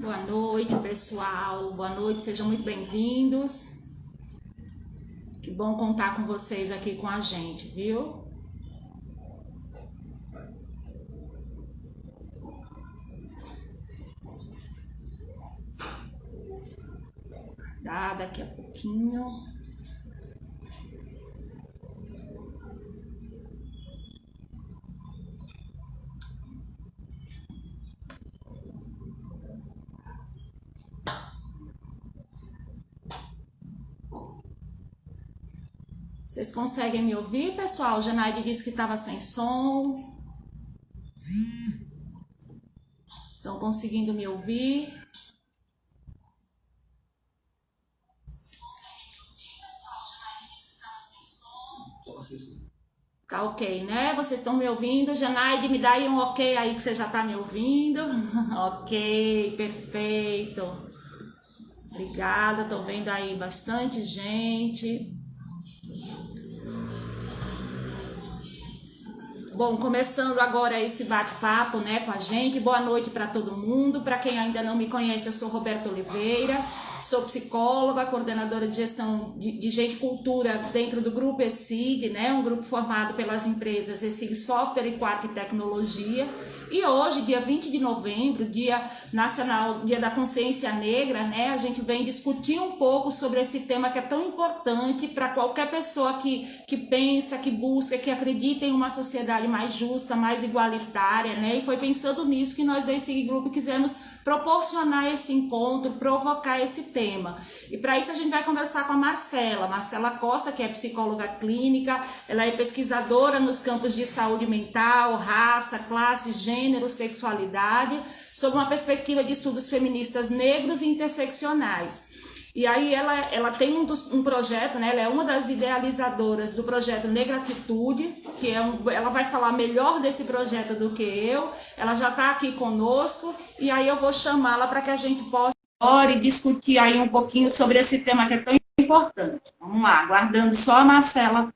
Boa noite, pessoal. Boa noite, sejam muito bem-vindos. Que bom contar com vocês aqui com a gente, viu? Daqui a pouquinho. Vocês conseguem me ouvir, pessoal? Janaide disse que estava sem som. Estão conseguindo me ouvir? Tá ok, né? Vocês estão me ouvindo? Janaide, me dá aí um ok aí que você já tá me ouvindo. Ok, perfeito. Obrigada, tô vendo aí bastante gente. Bom, começando agora esse bate-papo, né, com a gente. Boa noite para todo mundo. Para quem ainda não me conhece, eu sou Roberta Oliveira, sou psicóloga, coordenadora de gestão de gente e cultura dentro do grupo ESIG, né, um grupo formado pelas empresas ESIG Software e Quark Tecnologia. E hoje, dia 20 de novembro, Dia Nacional, Dia da Consciência Negra, né, a gente vem discutir um pouco sobre esse tema que é tão importante para qualquer pessoa que pensa, que busca, que acredita em uma sociedade mais justa, mais igualitária, né? E foi pensando nisso que nós da ESIG Group quisemos proporcionar esse encontro, provocar esse tema. E para isso a gente vai conversar com a Marcela Costa, que é psicóloga clínica, ela é pesquisadora nos campos de saúde mental, raça, classe, gênero, sexualidade, sob uma perspectiva de estudos feministas negros e interseccionais. E aí ela tem um projeto, né? Ela é uma das idealizadoras do projeto Negratitude, que ela vai falar melhor desse projeto do que eu. Ela já está aqui conosco e aí eu vou chamá-la para que a gente possa discutir aí um pouquinho sobre esse tema que é tão importante. Vamos lá, aguardando só a Marcela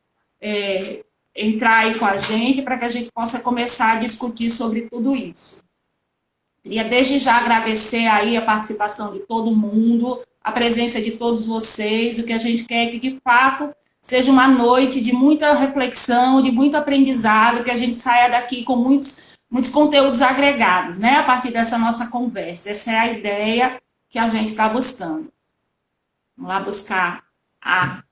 entrar aí com a gente para que a gente possa começar a discutir sobre tudo isso. Queria desde já agradecer aí a participação de todo mundo, a presença de todos vocês. O que a gente quer é que, de fato, seja uma noite de muita reflexão, de muito aprendizado, que a gente saia daqui com muitos conteúdos agregados, né, a partir dessa nossa conversa. Essa é a ideia que a gente está buscando. Vamos lá buscar a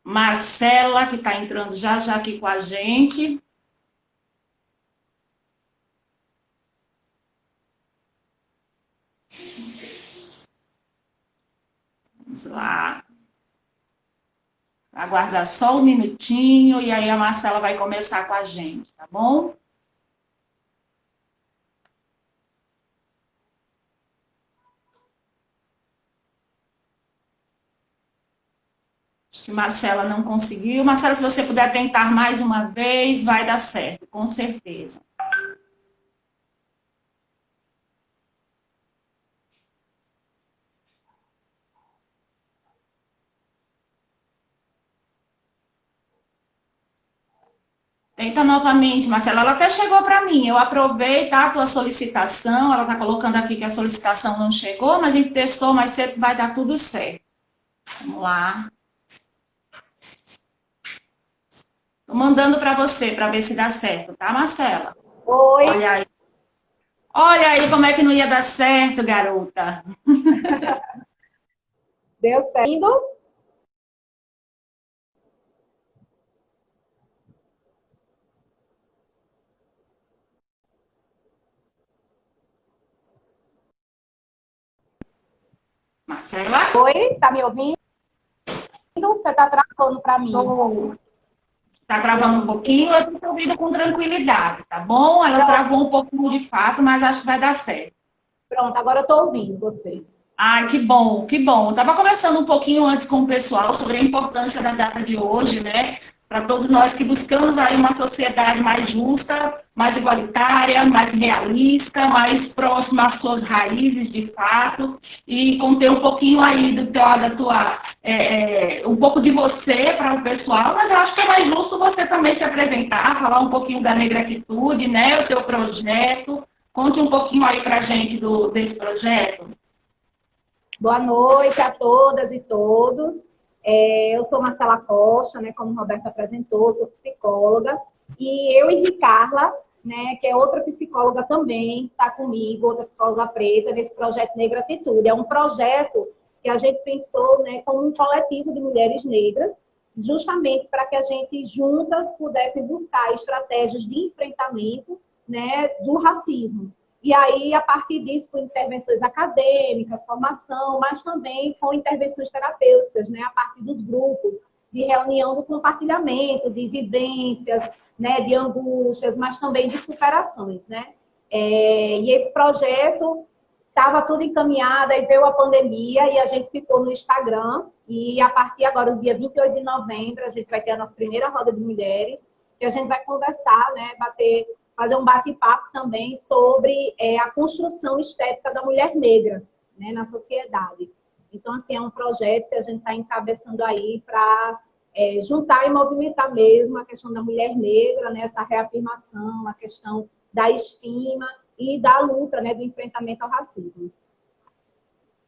Marcela, que está entrando já aqui com a gente. Vamos lá. Aguardar só um minutinho e aí a Marcela vai começar com a gente, tá bom? Acho que Marcela não conseguiu. Marcela, se você puder tentar mais uma vez, vai dar certo, com certeza. Tenta novamente, Marcela. Ela até chegou para mim. Eu aprovei, tá, a tua solicitação. Ela está colocando aqui que a solicitação não chegou, mas a gente testou mais cedo, vai dar tudo certo. Vamos lá. Tô mandando para você, para ver se dá certo, tá, Marcela? Oi. Olha aí. Olha aí como é que não ia dar certo, garota. Deu certo? Marcela? Oi, tá me ouvindo? Você está travando para mim. Está travando um pouquinho, eu estou ouvindo com tranquilidade, tá bom? Ela travou um pouquinho de fato, mas acho que vai dar certo. Pronto, agora eu estou ouvindo você. Ai, que bom, que bom. Estava conversando um pouquinho antes com o pessoal sobre a importância da data de hoje, né? Para todos nós que buscamos aí uma sociedade mais justa, mais igualitária, mais realista, mais próxima às suas raízes de fato, e conter um pouquinho aí um pouco de você para o pessoal, mas eu acho que é mais justo você também se apresentar, falar um pouquinho da Negritude, né? O seu projeto. Conte um pouquinho aí para a gente desse projeto. Boa noite a todas e todos. Eu sou Marcela Costa, né, como o Roberto apresentou, sou psicóloga. E eu e Ricarla, né, que é outra psicóloga também, está comigo, outra psicóloga preta, nesse projeto Negra Atitude. É um projeto que a gente pensou, né, como um coletivo de mulheres negras, justamente para que a gente juntas pudessem buscar estratégias de enfrentamento, né, do racismo. E aí, a partir disso, com intervenções acadêmicas, formação, mas também com intervenções terapêuticas, né? A partir dos grupos, de reunião do compartilhamento, de vivências, né? De angústias, mas também de superações, né? E esse projeto estava tudo encaminhado, aí veio a pandemia e a gente ficou no Instagram. E a partir agora, do dia 28 de novembro, a gente vai ter a nossa primeira roda de mulheres, que a gente vai conversar, né? Fazer um bate-papo também sobre a construção estética da mulher negra, né, na sociedade. Então, assim, é um projeto que a gente está encabeçando aí para juntar e movimentar mesmo a questão da mulher negra, né, essa reafirmação, a questão da estima e da luta, né, do enfrentamento ao racismo.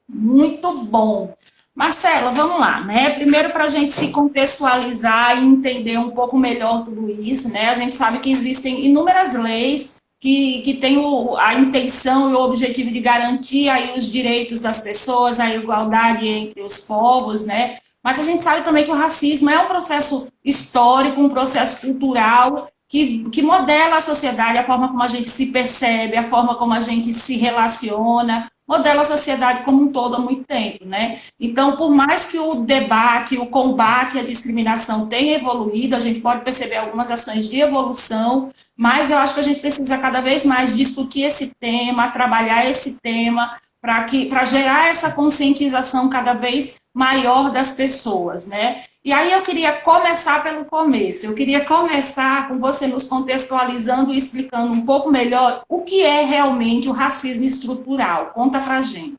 Muito bom. Marcela, vamos lá, né? Primeiro, para a gente se contextualizar e entender um pouco melhor tudo isso, né? A gente sabe que existem inúmeras leis que têm a intenção e o objetivo de garantir aí os direitos das pessoas, a igualdade entre os povos, né? Mas a gente sabe também que o racismo é um processo histórico, um processo cultural que modela a sociedade, a forma como a gente se percebe, a forma como a gente se relaciona, modela a sociedade como um todo há muito tempo, né? Então, por mais que o debate, o combate à discriminação tenha evoluído, a gente pode perceber algumas ações de evolução, mas eu acho que a gente precisa cada vez mais discutir esse tema, trabalhar esse tema, para gerar essa conscientização cada vez maior das pessoas, né? E aí eu queria começar pelo começo. Eu queria começar com você nos contextualizando e explicando um pouco melhor o que é realmente o racismo estrutural. Conta pra gente.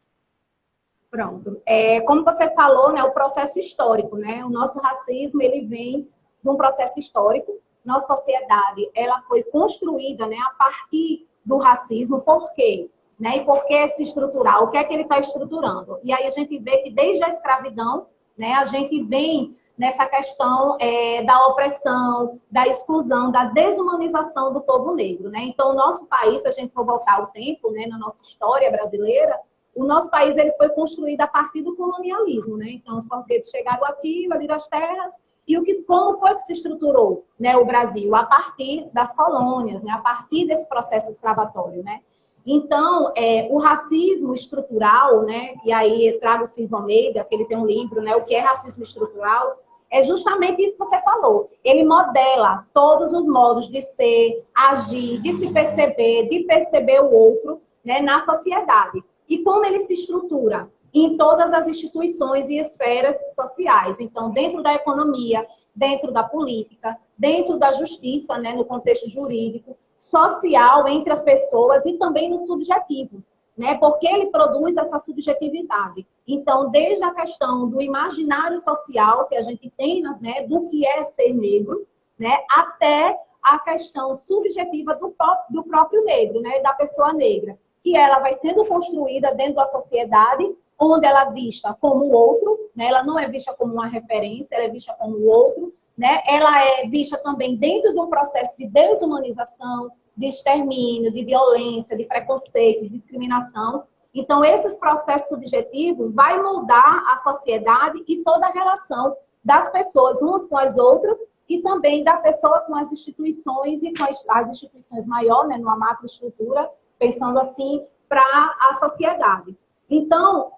Pronto. Como você falou, né, o processo histórico, né? O nosso racismo, ele vem de um processo histórico. Nossa sociedade, ela foi construída, né, a partir do racismo. Por quê? Né? E por que esse estrutural? O que é que ele está estruturando? E aí a gente vê que desde a escravidão, né, a gente vem nessa questão da opressão, da exclusão, da desumanização do povo negro, né? Então, o nosso país, se a gente for voltar ao tempo, né, na nossa história brasileira, o nosso país ele foi construído a partir do colonialismo, né? Então, os portugueses chegaram aqui, invadiram as terras, e como foi que se estruturou, né, o Brasil? A partir das colônias, né? A partir desse processo escravatório, né? Então, o racismo estrutural, né? E aí trago o Silvio Almeida, que ele tem um livro, né? O que é racismo estrutural? É justamente isso que você falou. Ele modela todos os modos de ser, agir, de se perceber, de perceber o outro, né, na sociedade. E como ele se estrutura? Em todas as instituições e esferas sociais. Então, dentro da economia, dentro da política, dentro da justiça, né, no contexto jurídico, social entre as pessoas e também no subjetivo, né? Porque ele produz essa subjetividade. Então, desde a questão do imaginário social que a gente tem, né, do que é ser negro, né, até a questão subjetiva do próprio negro, né, da pessoa negra, que ela vai sendo construída dentro da sociedade, onde ela é vista como o outro, né? Ela não é vista como uma referência, ela é vista como o outro, né? Ela é vista também dentro de um processo de desumanização, de extermínio, de violência, de preconceito, de discriminação. Então, esses processos subjetivos vai moldar a sociedade e toda a relação das pessoas umas com as outras e também da pessoa com as instituições e com as instituições maiores, né, numa macroestrutura, pensando assim, para a sociedade. Então,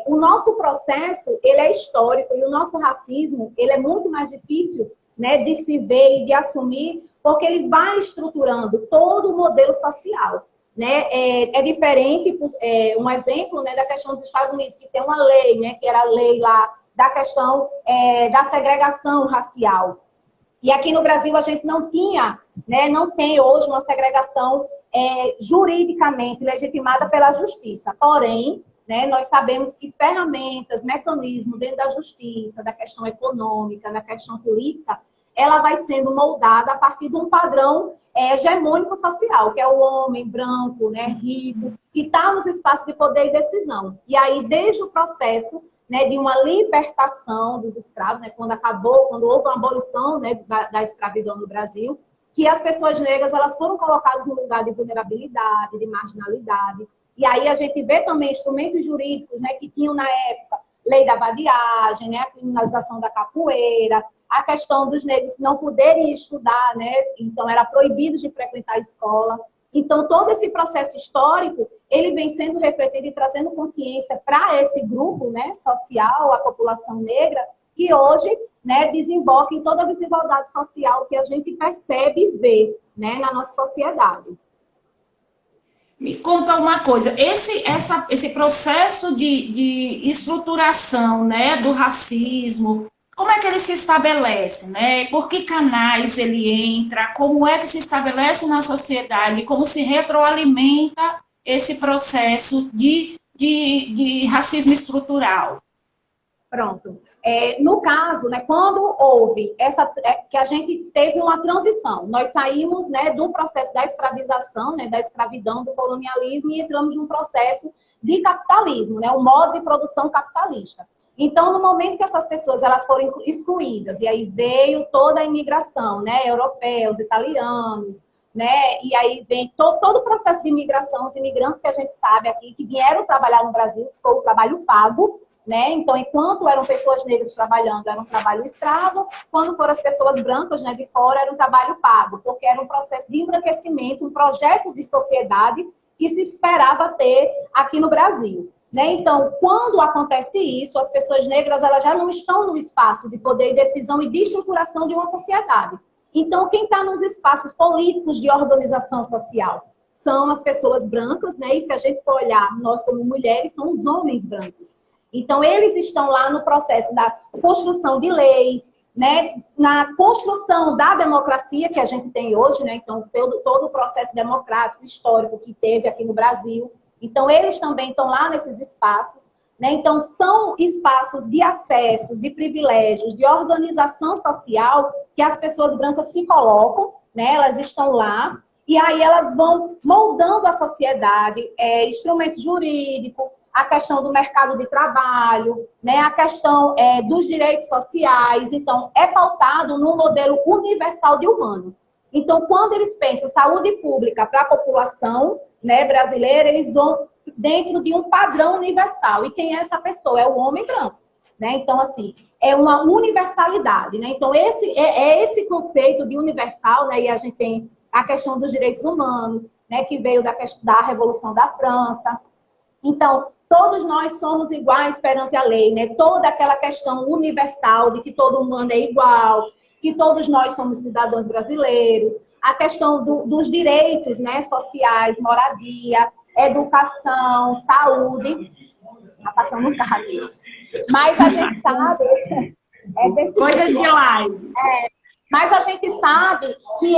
o nosso processo, ele é histórico e o nosso racismo, ele é muito mais difícil, né, de se ver e de assumir, porque ele vai estruturando todo o modelo social, né? É diferente, um exemplo, né, da questão dos Estados Unidos, que tem uma lei, né, que era a lei lá da questão da segregação racial. E aqui no Brasil a gente não tinha, né, não tem hoje uma segregação juridicamente legitimada pela justiça. Porém, né, nós sabemos que ferramentas, mecanismos dentro da justiça, da questão econômica, da questão política, ela vai sendo moldada a partir de um padrão hegemônico social, que é o homem branco, né, rico, que está nos espaços de poder e decisão. E aí, desde o processo, né, de uma libertação dos escravos, né, quando houve uma abolição, né, da escravidão no Brasil, que as pessoas negras elas foram colocadas no lugar de vulnerabilidade, de marginalidade. E aí a gente vê também instrumentos jurídicos, né, que tinham na época lei da vadiagem, né, a criminalização da capoeira, a questão dos negros não poderem estudar, né, então era proibido de frequentar a escola. Então, todo esse processo histórico, ele vem sendo refletido e trazendo consciência para esse grupo, né, social, a população negra, que hoje, né, desemboca em toda a desigualdade social que a gente percebe e vê, né, na nossa sociedade. Me conta uma coisa, esse processo de estruturação, né, do racismo, como é que ele se estabelece, né? Por que canais ele entra? Como é que se estabelece na sociedade? Como se retroalimenta esse processo de racismo estrutural? Pronto. No caso, né, quando houve que a gente teve uma transição, nós saímos, né, do processo da escravização, né, da escravidão, do colonialismo e entramos num processo de capitalismo, né, um modo de produção capitalista. Então, no momento que essas pessoas elas foram excluídas, e aí veio toda a imigração, né, europeus, italianos, né, e aí vem todo o processo de imigração, os imigrantes que a gente sabe aqui, que vieram trabalhar no Brasil, que foi o trabalho pago, né? Então, enquanto eram pessoas negras trabalhando, era um trabalho escravo, quando foram as pessoas brancas, né, de fora, era um trabalho pago, porque era um processo de embranquecimento, um projeto de sociedade que se esperava ter aqui no Brasil. Né? Então, quando acontece isso, as pessoas negras elas já não estão no espaço de poder e decisão e de estruturação de uma sociedade. Então, quem está nos espaços políticos de organização social são as pessoas brancas, né? E se a gente for olhar, nós como mulheres, são os homens brancos. Então, eles estão lá no processo da construção de leis, né? Na construção da democracia que a gente tem hoje, né? Então, todo o processo democrático, histórico que teve aqui no Brasil. Então, eles também estão lá nesses espaços, né? Então, são espaços de acesso, de privilégios, de organização social que as pessoas brancas se colocam, né? Elas estão lá e aí elas vão moldando a sociedade, instrumento jurídico, a questão do mercado de trabalho, né? A questão dos direitos sociais. Então, é pautado num modelo universal de humano. Então, quando eles pensam saúde pública para a população, né, brasileira, eles vão dentro de um padrão universal. E quem é essa pessoa? É o homem branco. Né? Então, assim, é uma universalidade. Né? Então, esse conceito de universal, né, e a gente tem a questão dos direitos humanos, né, que veio da Revolução da França. Então, todos nós somos iguais perante a lei, né? Toda aquela questão universal de que todo humano é igual, que todos nós somos cidadãos brasileiros, a questão dos direitos, né, sociais, moradia, educação, saúde. Está passando um carro aqui. Mas a gente sabe... Coisa de live. Mas a gente sabe que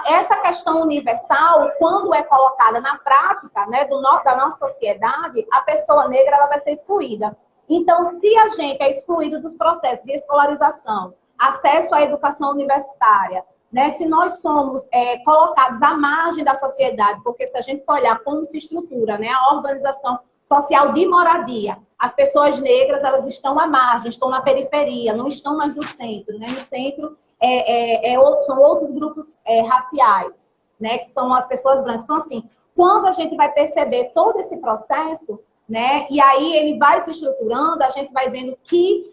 essa questão universal, quando é colocada na prática, né, da nossa sociedade, a pessoa negra ela vai ser excluída. Então, se a gente é excluído dos processos de escolarização, acesso à educação universitária, né, se nós somos colocados à margem da sociedade, porque se a gente for olhar como se estrutura, né, a organização social de moradia, as pessoas negras elas estão à margem, estão na periferia, não estão mais no centro. Né? No centro são outros grupos raciais, né, que são as pessoas brancas. Então, assim, quando a gente vai perceber todo esse processo, né, e aí ele vai se estruturando, a gente vai vendo que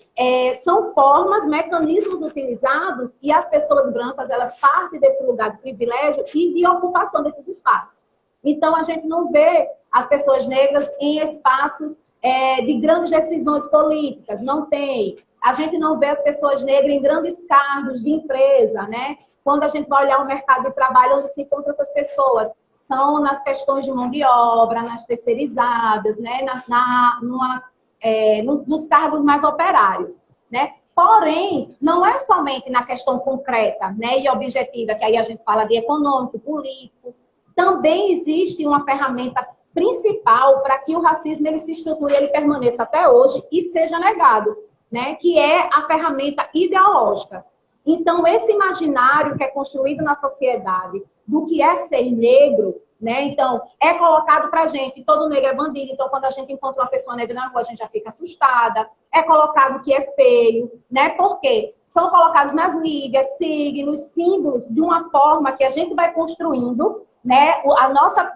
são formas, mecanismos utilizados e as pessoas brancas, elas partem desse lugar de privilégio e de ocupação desses espaços. Então, a gente não vê as pessoas negras em espaços de grandes decisões políticas, não tem. A gente não vê as pessoas negras em grandes cargos de empresa, né? Quando a gente vai olhar o mercado de trabalho, onde se encontram essas pessoas? São nas questões de mão de obra, nas terceirizadas, né? Nos cargos mais operários, né? Porém, não é somente na questão concreta, né, e objetiva, que aí a gente fala de econômico, político. Também existe uma ferramenta principal para que o racismo ele se estruture, ele permaneça até hoje e seja negado, né, que é a ferramenta ideológica. Então, esse imaginário que é construído na sociedade do que é ser negro, né? Então, é colocado pra gente, todo negro é bandido, então quando a gente encontra uma pessoa negra na rua, a gente já fica assustada. É colocado que é feio, né? Por quê? São colocados nas mídias, signos, símbolos, de uma forma que a gente vai construindo, né?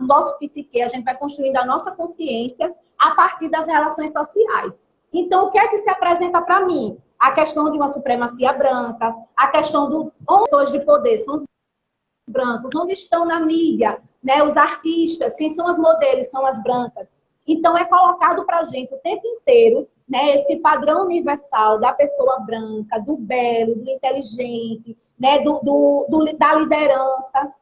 Nosso psique, a gente vai construindo a nossa consciência a partir das relações sociais. Então, o que é que se apresenta para mim? A questão de uma supremacia branca, a questão do pessoas de poder são os brancos, onde estão na mídia, né, os artistas, quem são as modelos, são as brancas. Então, é colocado para a gente o tempo inteiro, né, esse padrão universal da pessoa branca, do belo, do inteligente, né, da liderança.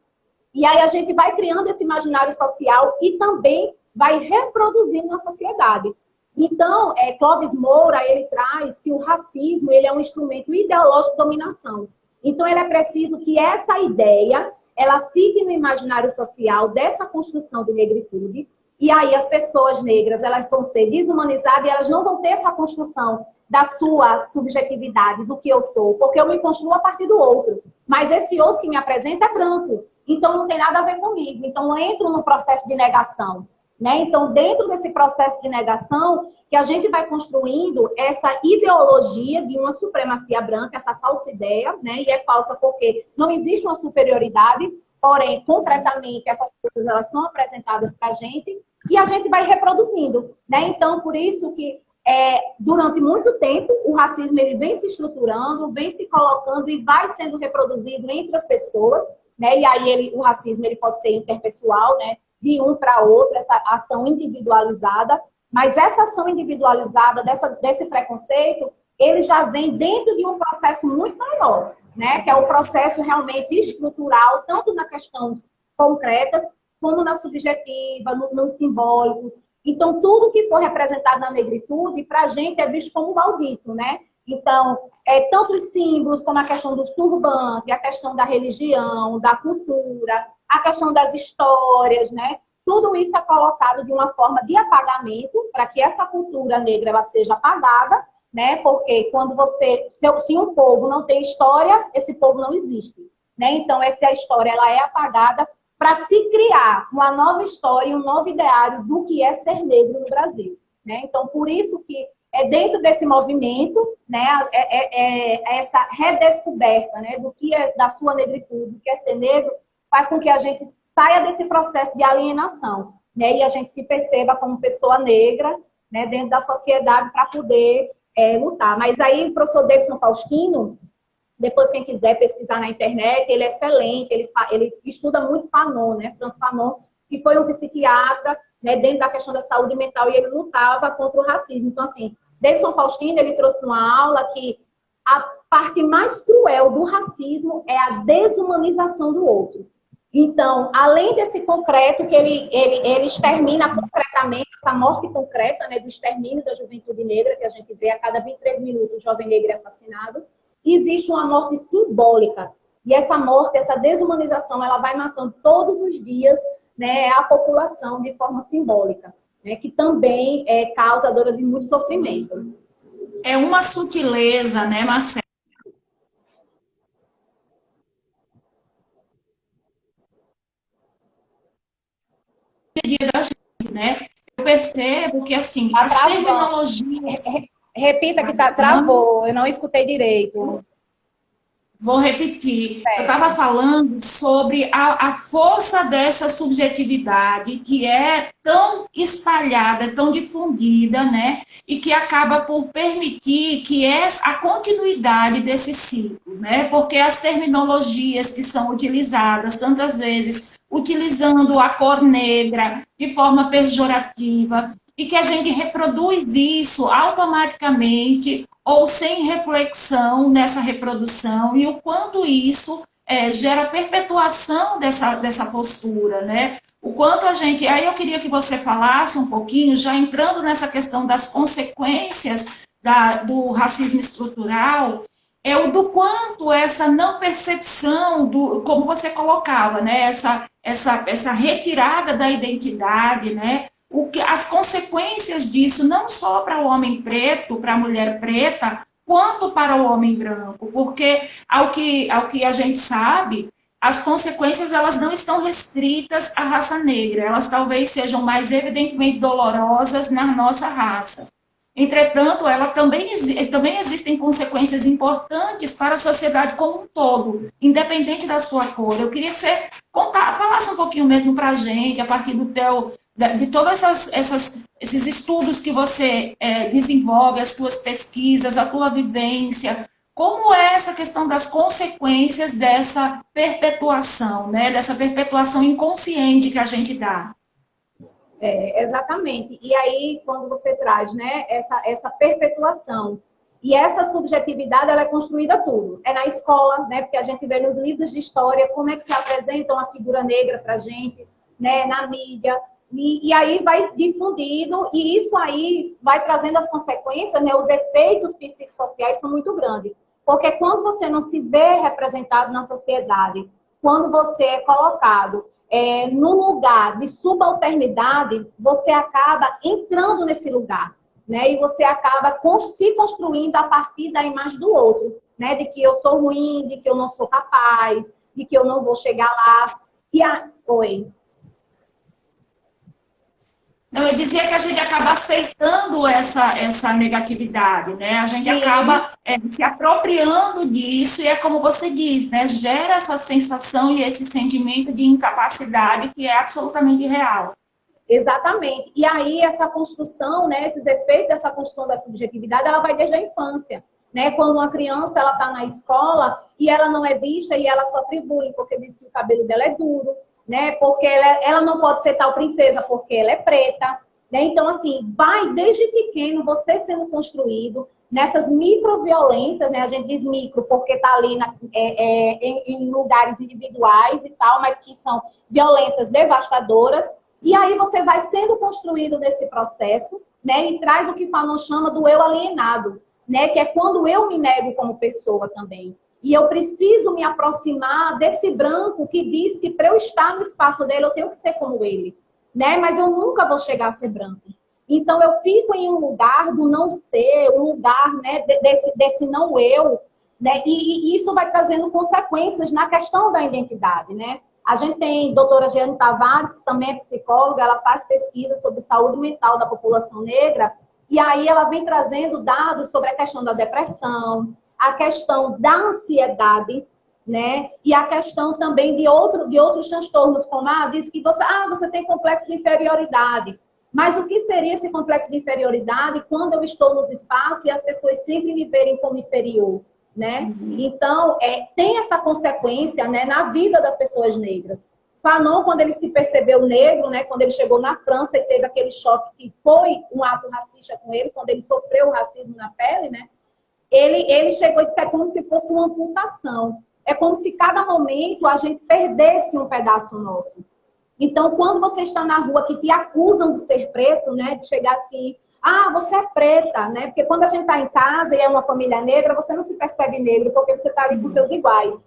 E aí a gente vai criando esse imaginário social e também vai reproduzindo na sociedade. Então, Clóvis Moura, ele traz que o racismo ele é um instrumento ideológico de dominação. Então, ele é preciso que essa ideia ela fique no imaginário social dessa construção de negritude, e aí as pessoas negras elas vão ser desumanizadas e elas não vão ter essa construção da sua subjetividade, do que eu sou, porque eu me construo a partir do outro. Mas esse outro que me apresenta é branco, então não tem nada a ver comigo. Então, eu entro no processo de negação, né? Então, dentro desse processo de negação, que a gente vai construindo essa ideologia de uma supremacia branca, essa falsa ideia, né? E é falsa porque não existe uma superioridade, porém, concretamente, essas coisas elas são apresentadas para a gente e a gente vai reproduzindo, né? Então, por isso que durante muito tempo o racismo ele vem se estruturando, vem se colocando e vai sendo reproduzido entre as pessoas, né? E aí o racismo ele pode ser interpessoal, né? De um para outro, essa ação individualizada. Mas essa ação individualizada desse preconceito, ele já vem dentro de um processo muito maior, né? Que é o processo realmente estrutural, tanto na questão concretas, como na subjetiva, nos simbólicos. Então, tudo que for representado na negritude, para a gente é visto como maldito, né? Então, tanto os símbolos, como a questão dos turbantes, a questão da religião, da cultura, a questão das histórias, né? Tudo isso é colocado de uma forma de apagamento, para que essa cultura negra ela seja apagada, né? Porque quando se um povo não tem história, esse povo não existe, né? Então, essa história ela é apagada para se criar uma nova história, um novo ideário do que é ser negro no Brasil, né? Então, por isso que dentro desse movimento, né? Essa redescoberta, né? Do que é da sua negritude, do que é ser negro, faz com que a gente saia desse processo de alienação, né? E a gente se perceba como pessoa negra, né? Dentro da sociedade para poder lutar. Mas aí o professor Davidson Faustino, depois quem quiser pesquisar na internet, ele é excelente, ele estuda muito Fanon, né? Franz Fanon, que foi um psiquiatra, né? Dentro da questão da saúde mental e ele lutava contra o racismo. Então, assim, Davidson Faustino, ele trouxe uma aula que a parte mais cruel do racismo é a desumanização do outro. Então, além desse concreto, que ele extermina concretamente, essa morte concreta, né, do extermínio da juventude negra, que a gente vê a cada 23 minutos o jovem negro é assassinado, existe uma morte simbólica. E essa morte, essa desumanização, ela vai matando todos os dias, né, a população de forma simbólica, né, que também é causadora de muito sofrimento. É uma sutileza, né, Marcelo? Da gente, né? Eu percebo que, assim, as terminologias... Repita que travou, eu não escutei direito. Vou repetir. Eu estava falando sobre a força dessa subjetividade que é tão espalhada, tão difundida, né? E que acaba por permitir que a continuidade desse ciclo, né? Porque as terminologias que são utilizadas tantas vezes, utilizando a cor negra de forma pejorativa, e que a gente reproduz isso automaticamente ou sem reflexão nessa reprodução, e o quanto isso gera perpetuação dessa postura, né? O quanto a gente... Aí eu queria que você falasse um pouquinho, já entrando nessa questão das consequências do racismo estrutural, o do quanto essa não percepção, como você colocava, né? Essa retirada da identidade, né? As consequências disso, não só para o homem preto, para a mulher preta, quanto para o homem branco, porque ao que a gente sabe, as consequências elas não estão restritas à raça negra, elas talvez sejam mais evidentemente dolorosas na nossa raça. Entretanto, também existem consequências importantes para a sociedade como um todo, independente da sua cor. Eu queria que você falasse um pouquinho mesmo para a gente, a partir de todos esses estudos que você desenvolve, as suas pesquisas, a tua vivência, como é essa questão das consequências dessa perpetuação, né? Dessa perpetuação inconsciente que a gente dá. Exatamente. E aí, quando você traz, né, essa perpetuação e essa subjetividade, ela é construída tudo. É na escola, né, porque a gente vê nos livros de história como é que se apresenta uma figura negra para a gente, né, na mídia. E aí vai difundido, e isso aí vai trazendo as consequências, né, os efeitos psicossociais são muito grandes. Porque quando você não se vê representado na sociedade, quando você é colocado num lugar de subalternidade, você acaba entrando nesse lugar, né? E você acaba se construindo a partir da imagem do outro, né? De que eu sou ruim, de que eu não sou capaz, de que eu não vou chegar lá. Oi. Não, eu dizia que a gente acaba aceitando essa negatividade, né? A gente acaba se apropriando disso e é como você diz, né? Gera essa sensação e esse sentimento de incapacidade que é absolutamente real. Exatamente. E aí essa construção, né? Esses efeitos dessa construção da subjetividade, ela vai desde a infância, né? Quando uma criança ela está na escola e ela não é vista e ela sofre bullying porque diz que o cabelo dela é duro, né? Porque ela não pode ser tal princesa porque ela é preta, né? Então, assim, vai desde pequeno você sendo construído nessas microviolências, né? A gente diz micro porque está ali em lugares individuais e tal, mas que são violências devastadoras. E aí você vai sendo construído nesse processo, né? E traz o que Fanon chama do eu alienado, né? Que é quando eu me nego como pessoa também. E eu preciso me aproximar desse branco que diz que para eu estar no espaço dele, eu tenho que ser como ele, né? Mas eu nunca vou chegar a ser branco. Então, eu fico em um lugar do não ser, um lugar, né, desse não eu, né? E isso vai trazendo consequências na questão da identidade, né? A gente tem a doutora Jeane Tavares, que também é psicóloga, ela faz pesquisa sobre saúde mental da população negra, e aí ela vem trazendo dados sobre a questão da depressão, a questão da ansiedade, né? E a questão também de outros transtornos, como diz que você tem complexo de inferioridade. Mas o que seria esse complexo de inferioridade quando eu estou nos espaços e as pessoas sempre me verem como inferior, né? Sim. Então, tem essa consequência, né, na vida das pessoas negras. Fanon, quando ele se percebeu negro, né, quando ele chegou na França e teve aquele choque que foi um ato racista com ele, quando ele sofreu o racismo na pele, né? Ele chegou e disse, é como se fosse uma amputação. É como se cada momento a gente perdesse um pedaço nosso. Então, quando você está na rua que te acusam de ser preto, né? De chegar assim, você é preta, né? Porque quando a gente está em casa e é uma família negra, você não se percebe negro porque você está ali com seus iguais.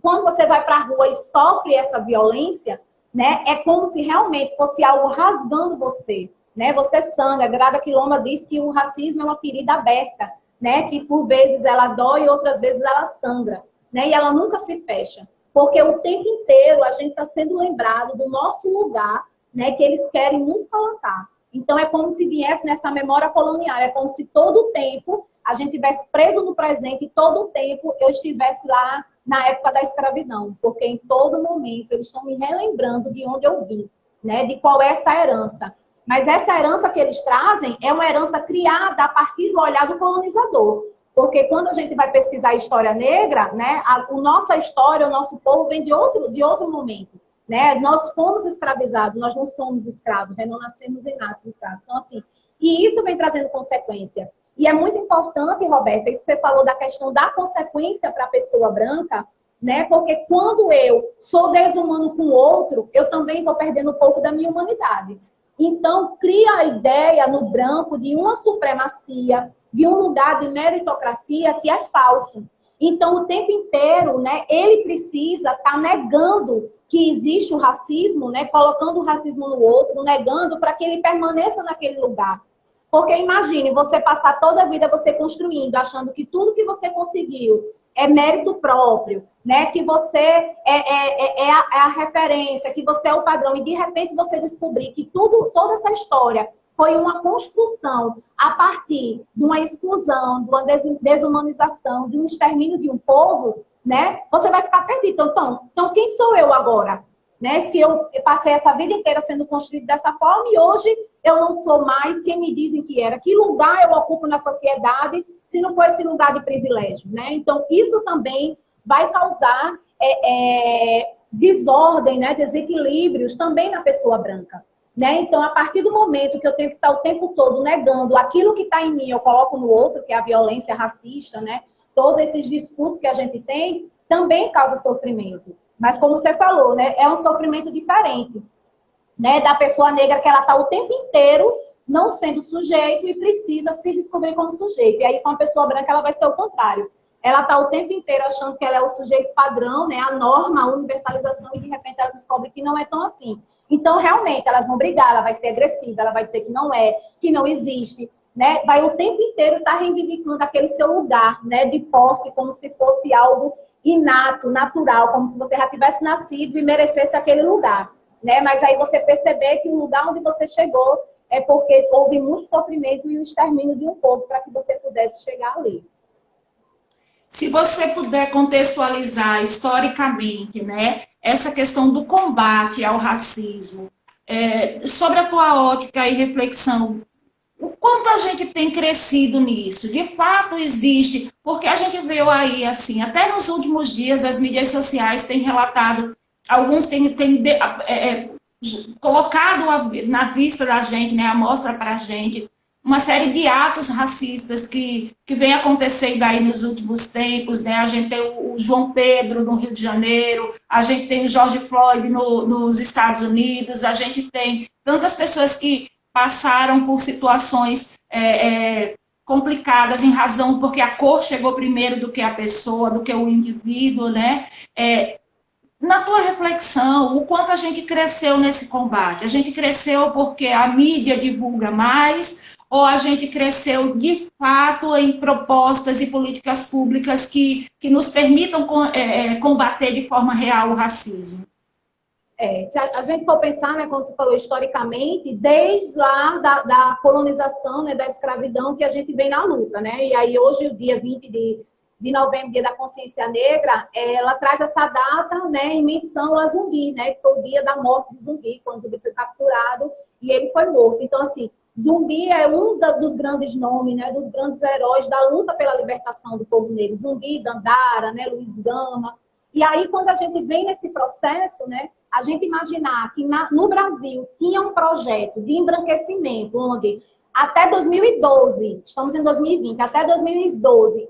Quando você vai para a rua e sofre essa violência, né? É como se realmente fosse algo rasgando você, né? Você sangra. A Grada Quilomba diz que o racismo é uma ferida aberta, né? Que por vezes ela dói e outras vezes ela sangra, né? E ela nunca se fecha. Porque o tempo inteiro a gente está sendo lembrado do nosso lugar, né? Que eles querem nos colocar. Então é como se viesse nessa memória colonial. É como se todo o tempo a gente estivesse preso no presente e todo o tempo eu estivesse lá na época da escravidão. Porque em todo momento eles estão me relembrando de onde eu vim, né? De qual é essa herança. Mas essa herança que eles trazem é uma herança criada a partir do olhar do colonizador. Porque quando a gente vai pesquisar a história negra, né, a nossa história, o nosso povo vem de outro momento. né? Nós fomos escravizados, nós não somos escravos, né? Não nascemos inatos escravos. Então, assim, e isso vem trazendo consequência. E é muito importante, Roberta, isso você falou da questão da consequência para a pessoa branca, né? Porque quando eu sou desumano com o outro, eu também vou perdendo um pouco da minha humanidade. Então, cria a ideia no branco de uma supremacia, de um lugar de meritocracia que é falso. Então, o tempo inteiro, né, ele precisa estar negando que existe o racismo, né, colocando o racismo no outro, negando para que ele permaneça naquele lugar. Porque imagine, você passar toda a vida você construindo, achando que tudo que você conseguiu é mérito próprio, né? Que você é a referência, que você é o padrão, e de repente você descobrir que toda essa história foi uma construção a partir de uma exclusão, de uma desumanização, de um extermínio de um povo, né? Você vai ficar perdido. Então quem sou eu agora? Né? Se eu passei essa vida inteira sendo construído dessa forma e hoje eu não sou mais quem me dizem que era. Que lugar eu ocupo na sociedade se não for esse lugar de privilégio, né? Então, isso também vai causar desordem, né? Desequilíbrios também na pessoa branca. Né? Então, a partir do momento que eu tenho que estar o tempo todo negando aquilo que está em mim, eu coloco no outro, que é a violência racista, né? Todos esses discursos que a gente tem, também causa sofrimento. Mas, como você falou, né? É um sofrimento diferente, né? Da pessoa negra, que ela está o tempo inteiro não sendo sujeito e precisa se descobrir como sujeito. E aí, com a pessoa branca, ela vai ser o contrário. Ela está o tempo inteiro achando que ela é o sujeito padrão, né? A norma, a universalização, e de repente ela descobre que não é tão assim. Então, realmente, elas vão brigar, ela vai ser agressiva, ela vai dizer que não é, que não existe, né? Vai o tempo inteiro estar reivindicando aquele seu lugar, né? De posse, como se fosse algo inato, natural, como se você já tivesse nascido e merecesse aquele lugar, né? Mas aí você perceber que o lugar onde você chegou é porque houve muito sofrimento e o extermínio de um povo para que você pudesse chegar ali. Se você puder contextualizar historicamente, né, essa questão do combate ao racismo, sobre a tua ótica e reflexão, o quanto a gente tem crescido nisso? De fato existe, porque a gente viu aí, assim, até nos últimos dias as mídias sociais têm relatado, alguns têm colocado na vista da gente, né, a mostra para a gente, uma série de atos racistas que vem acontecendo aí nos últimos tempos, né? A gente tem o João Pedro no Rio de Janeiro, a gente tem o George Floyd nos Estados Unidos, a gente tem tantas pessoas que passaram por situações complicadas em razão porque a cor chegou primeiro do que a pessoa, do que o indivíduo, né? Na tua reflexão, o quanto a gente cresceu nesse combate? A gente cresceu porque a mídia divulga mais, ou a gente cresceu de fato em propostas e políticas públicas que nos permitam combater de forma real o racismo? Se a gente for pensar, né, como você falou, historicamente, desde lá da colonização, né, da escravidão, que a gente vem na luta, né? E aí hoje, o dia 20 de novembro, dia da consciência negra, ela traz essa data, né, em menção a Zumbi, né, que foi o dia da morte de Zumbi, quando Zumbi foi capturado e ele foi morto. Então, assim, Zumbi é um dos grandes nomes, né, dos grandes heróis da luta pela libertação do povo negro. Zumbi, Dandara, né, Luiz Gama. E aí, quando a gente vem nesse processo, né, a gente imaginar que no Brasil tinha um projeto de embranquecimento, onde até 2012, estamos em 2020, até 2012,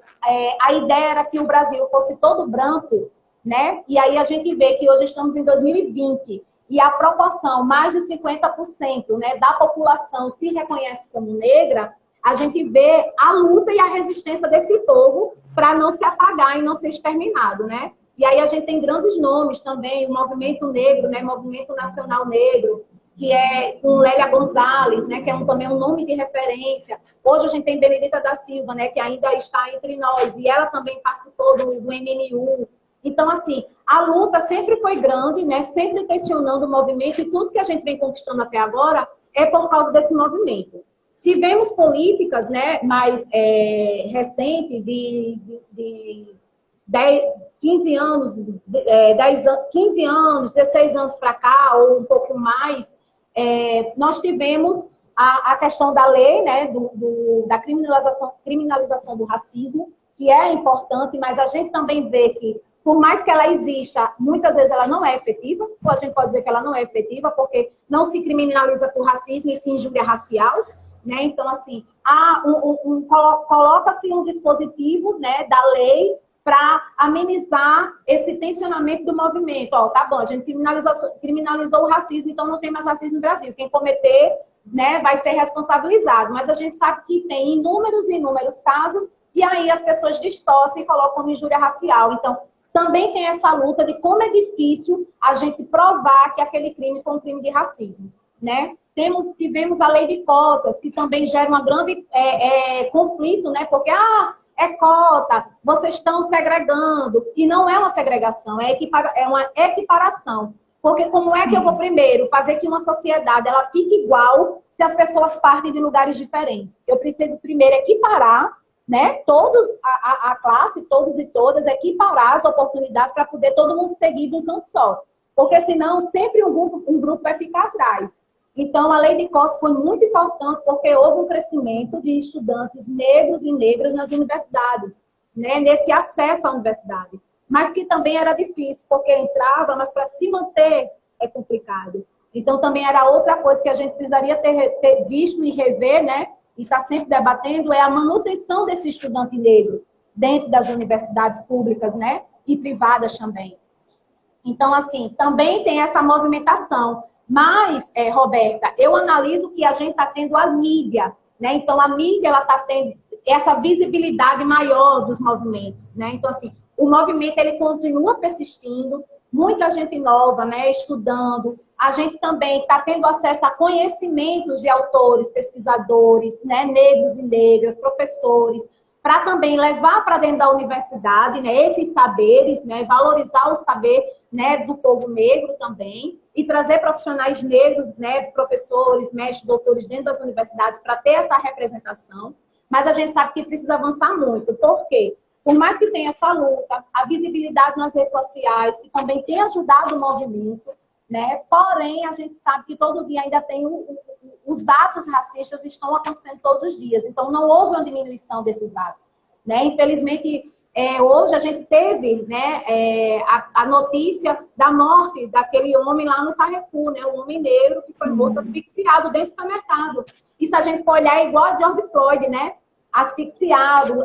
a ideia era que o Brasil fosse todo branco, né? E aí a gente vê que hoje estamos em 2020 e a proporção, mais de 50%, né, da população se reconhece como negra, a gente vê a luta e a resistência desse povo para não se apagar e não ser exterminado, né? E aí a gente tem grandes nomes também, o Movimento Negro, né, Movimento Nacional Negro, que é com Lélia Gonzalez, né, que é também um nome de referência. Hoje a gente tem Benedita da Silva, né, que ainda está entre nós, e ela também participou do MNU. Então, assim, a luta sempre foi grande, né, sempre questionando o movimento, e tudo que a gente vem conquistando até agora é por causa desse movimento. Tivemos políticas, né, mais recentes, de 15 anos, 15 anos, 16 anos para cá, ou um pouco mais, nós tivemos a questão da lei, né, da criminalização do racismo, que é importante, mas a gente também vê que por mais que ela exista, muitas vezes ela não é efetiva, ou a gente pode dizer que ela não é efetiva, porque não se criminaliza por racismo e sim injúria racial, né? Então, assim, coloca-se um dispositivo, né, da lei para amenizar esse tensionamento do movimento. Ó, tá bom, a gente criminalizou o racismo, então não tem mais racismo no Brasil. Quem cometer, né, vai ser responsabilizado. Mas a gente sabe que tem inúmeros e inúmeros casos, e aí as pessoas distorcem e colocam como injúria racial. Então, também tem essa luta de como é difícil a gente provar que aquele crime foi um crime de racismo, né? Tivemos a lei de cotas, que também gera uma grande conflito, né? Porque, é cota, vocês estão segregando. E não é uma segregação, é uma equiparação. Porque como é que eu vou primeiro fazer que uma sociedade ela fique igual se as pessoas partem de lugares diferentes? Eu preciso primeiro equiparar, né? Todos, a classe, todos e todas, equiparar as oportunidades para poder todo mundo seguir de um canto só. Porque senão sempre um grupo vai ficar atrás. Então, a lei de cotas foi muito importante porque houve um crescimento de estudantes negros e negras nas universidades, né? Nesse acesso à universidade. Mas que também era difícil, porque entrava, mas para se manter é complicado. Então, também era outra coisa que a gente precisaria ter visto e rever, né? E está sempre debatendo, é a manutenção desse estudante negro dentro das universidades públicas, né? E privadas também. Então, assim, também tem essa movimentação. Mas, Roberta, eu analiso que a gente está tendo a mídia, né? Então, a mídia ela está tendo essa visibilidade maior dos movimentos, né? Então, assim, o movimento ele continua persistindo, muita gente nova, né? Estudando. A gente também está tendo acesso a conhecimentos de autores, pesquisadores, né? Negros e negras, professores, para também levar para dentro da universidade, né? Esses saberes, né? Valorizar o saber, né? Do povo negro também. E trazer profissionais negros, né, professores, mestres, doutores dentro das universidades para ter essa representação. Mas a gente sabe que precisa avançar muito. Por quê? Por mais que tenha essa luta, a visibilidade nas redes sociais, que também tem ajudado o movimento, né? Porém, a gente sabe que todo dia ainda tem os atos racistas estão acontecendo todos os dias. Então, não houve uma diminuição desses atos, né? Infelizmente, hoje a gente teve, né, a notícia da morte daquele homem lá no Carrefour, né, um homem negro que foi morto asfixiado dentro do supermercado. E se a gente for olhar, é igual a George Floyd, né? Asfixiado,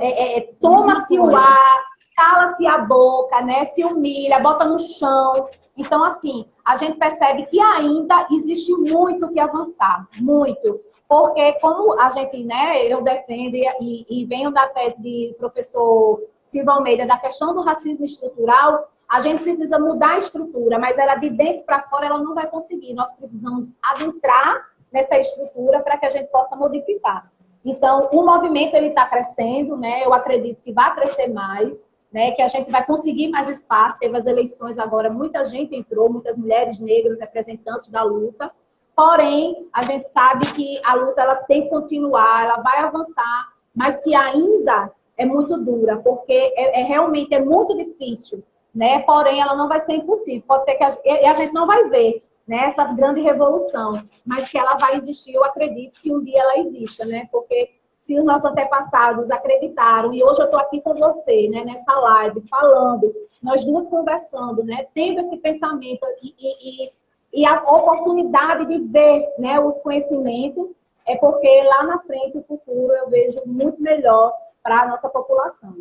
toma-se o ar, cala-se a boca, né? Se humilha, bota no chão. Então, assim, a gente percebe que ainda existe muito que avançar, muito. Porque como a gente, né, eu defendo e venho da tese de professor Silva Almeida, da questão do racismo estrutural, a gente precisa mudar a estrutura, mas ela de dentro para fora ela não vai conseguir. Nós precisamos adentrar nessa estrutura para que a gente possa modificar. Então, o movimento ele está crescendo, né? Eu acredito que vai crescer mais, né? Que a gente vai conseguir mais espaço. Teve as eleições agora, muita gente entrou, muitas mulheres negras representantes da luta. Porém, a gente sabe que a luta ela tem que continuar, ela vai avançar, mas que ainda é muito dura, porque realmente é muito difícil, né? Porém, ela não vai ser impossível. Pode ser que a gente não vai ver, né, essa grande revolução, mas que ela vai existir, eu acredito que um dia ela exista, né? Porque se os nossos antepassados acreditaram, e hoje eu estou aqui com você, né, nessa live, falando, nós duas conversando, né, tendo esse pensamento e a oportunidade de ver, né, os conhecimentos, é porque lá na frente, o futuro, eu vejo muito melhor para a nossa população.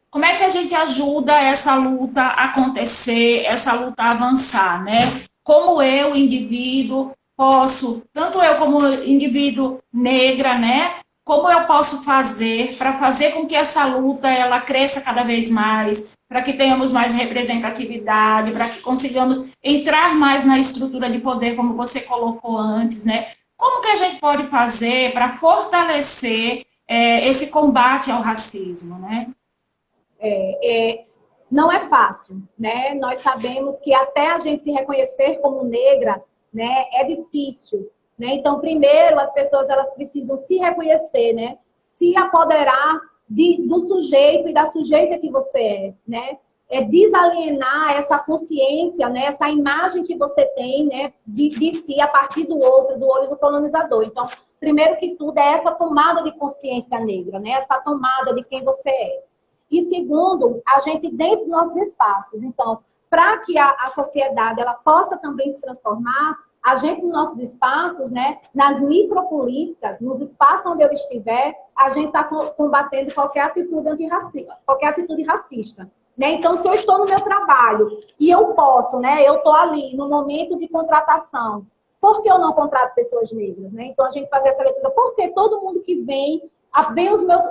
Como é que a gente ajuda essa luta a acontecer, essa luta a avançar, né? Como eu, indivíduo, posso, tanto eu como indivíduo negra, né? Como eu posso fazer para fazer com que essa luta ela cresça cada vez mais, para que tenhamos mais representatividade, para que consigamos entrar mais na estrutura de poder, como você colocou antes, né? Como que a gente pode fazer para fortalecer esse combate ao racismo, né? Não é fácil, né? Nós sabemos que até a gente se reconhecer como negra, né, é difícil, né? Então, primeiro, as pessoas elas precisam se reconhecer, né? Se apoderar do sujeito e da sujeita que você é, né? Desalienar essa consciência, né? Essa imagem que você tem, né? De si a partir do outro, do olho do colonizador. Então, primeiro que tudo é essa tomada de consciência negra, né? Essa tomada de quem você é. E segundo, a gente dentro dos nossos espaços. Então, para que a sociedade ela possa também se transformar, a gente nos nossos espaços, né, nas micropolíticas, nos espaços onde eu estiver, a gente está combatendo qualquer atitude antirracista, qualquer atitude racista. Né? Então, se eu estou no meu trabalho e eu posso, né, eu estou ali no momento de contratação, por que eu não contrato pessoas negras? Né? Então, a gente faz essa leitura, porque todo mundo que vem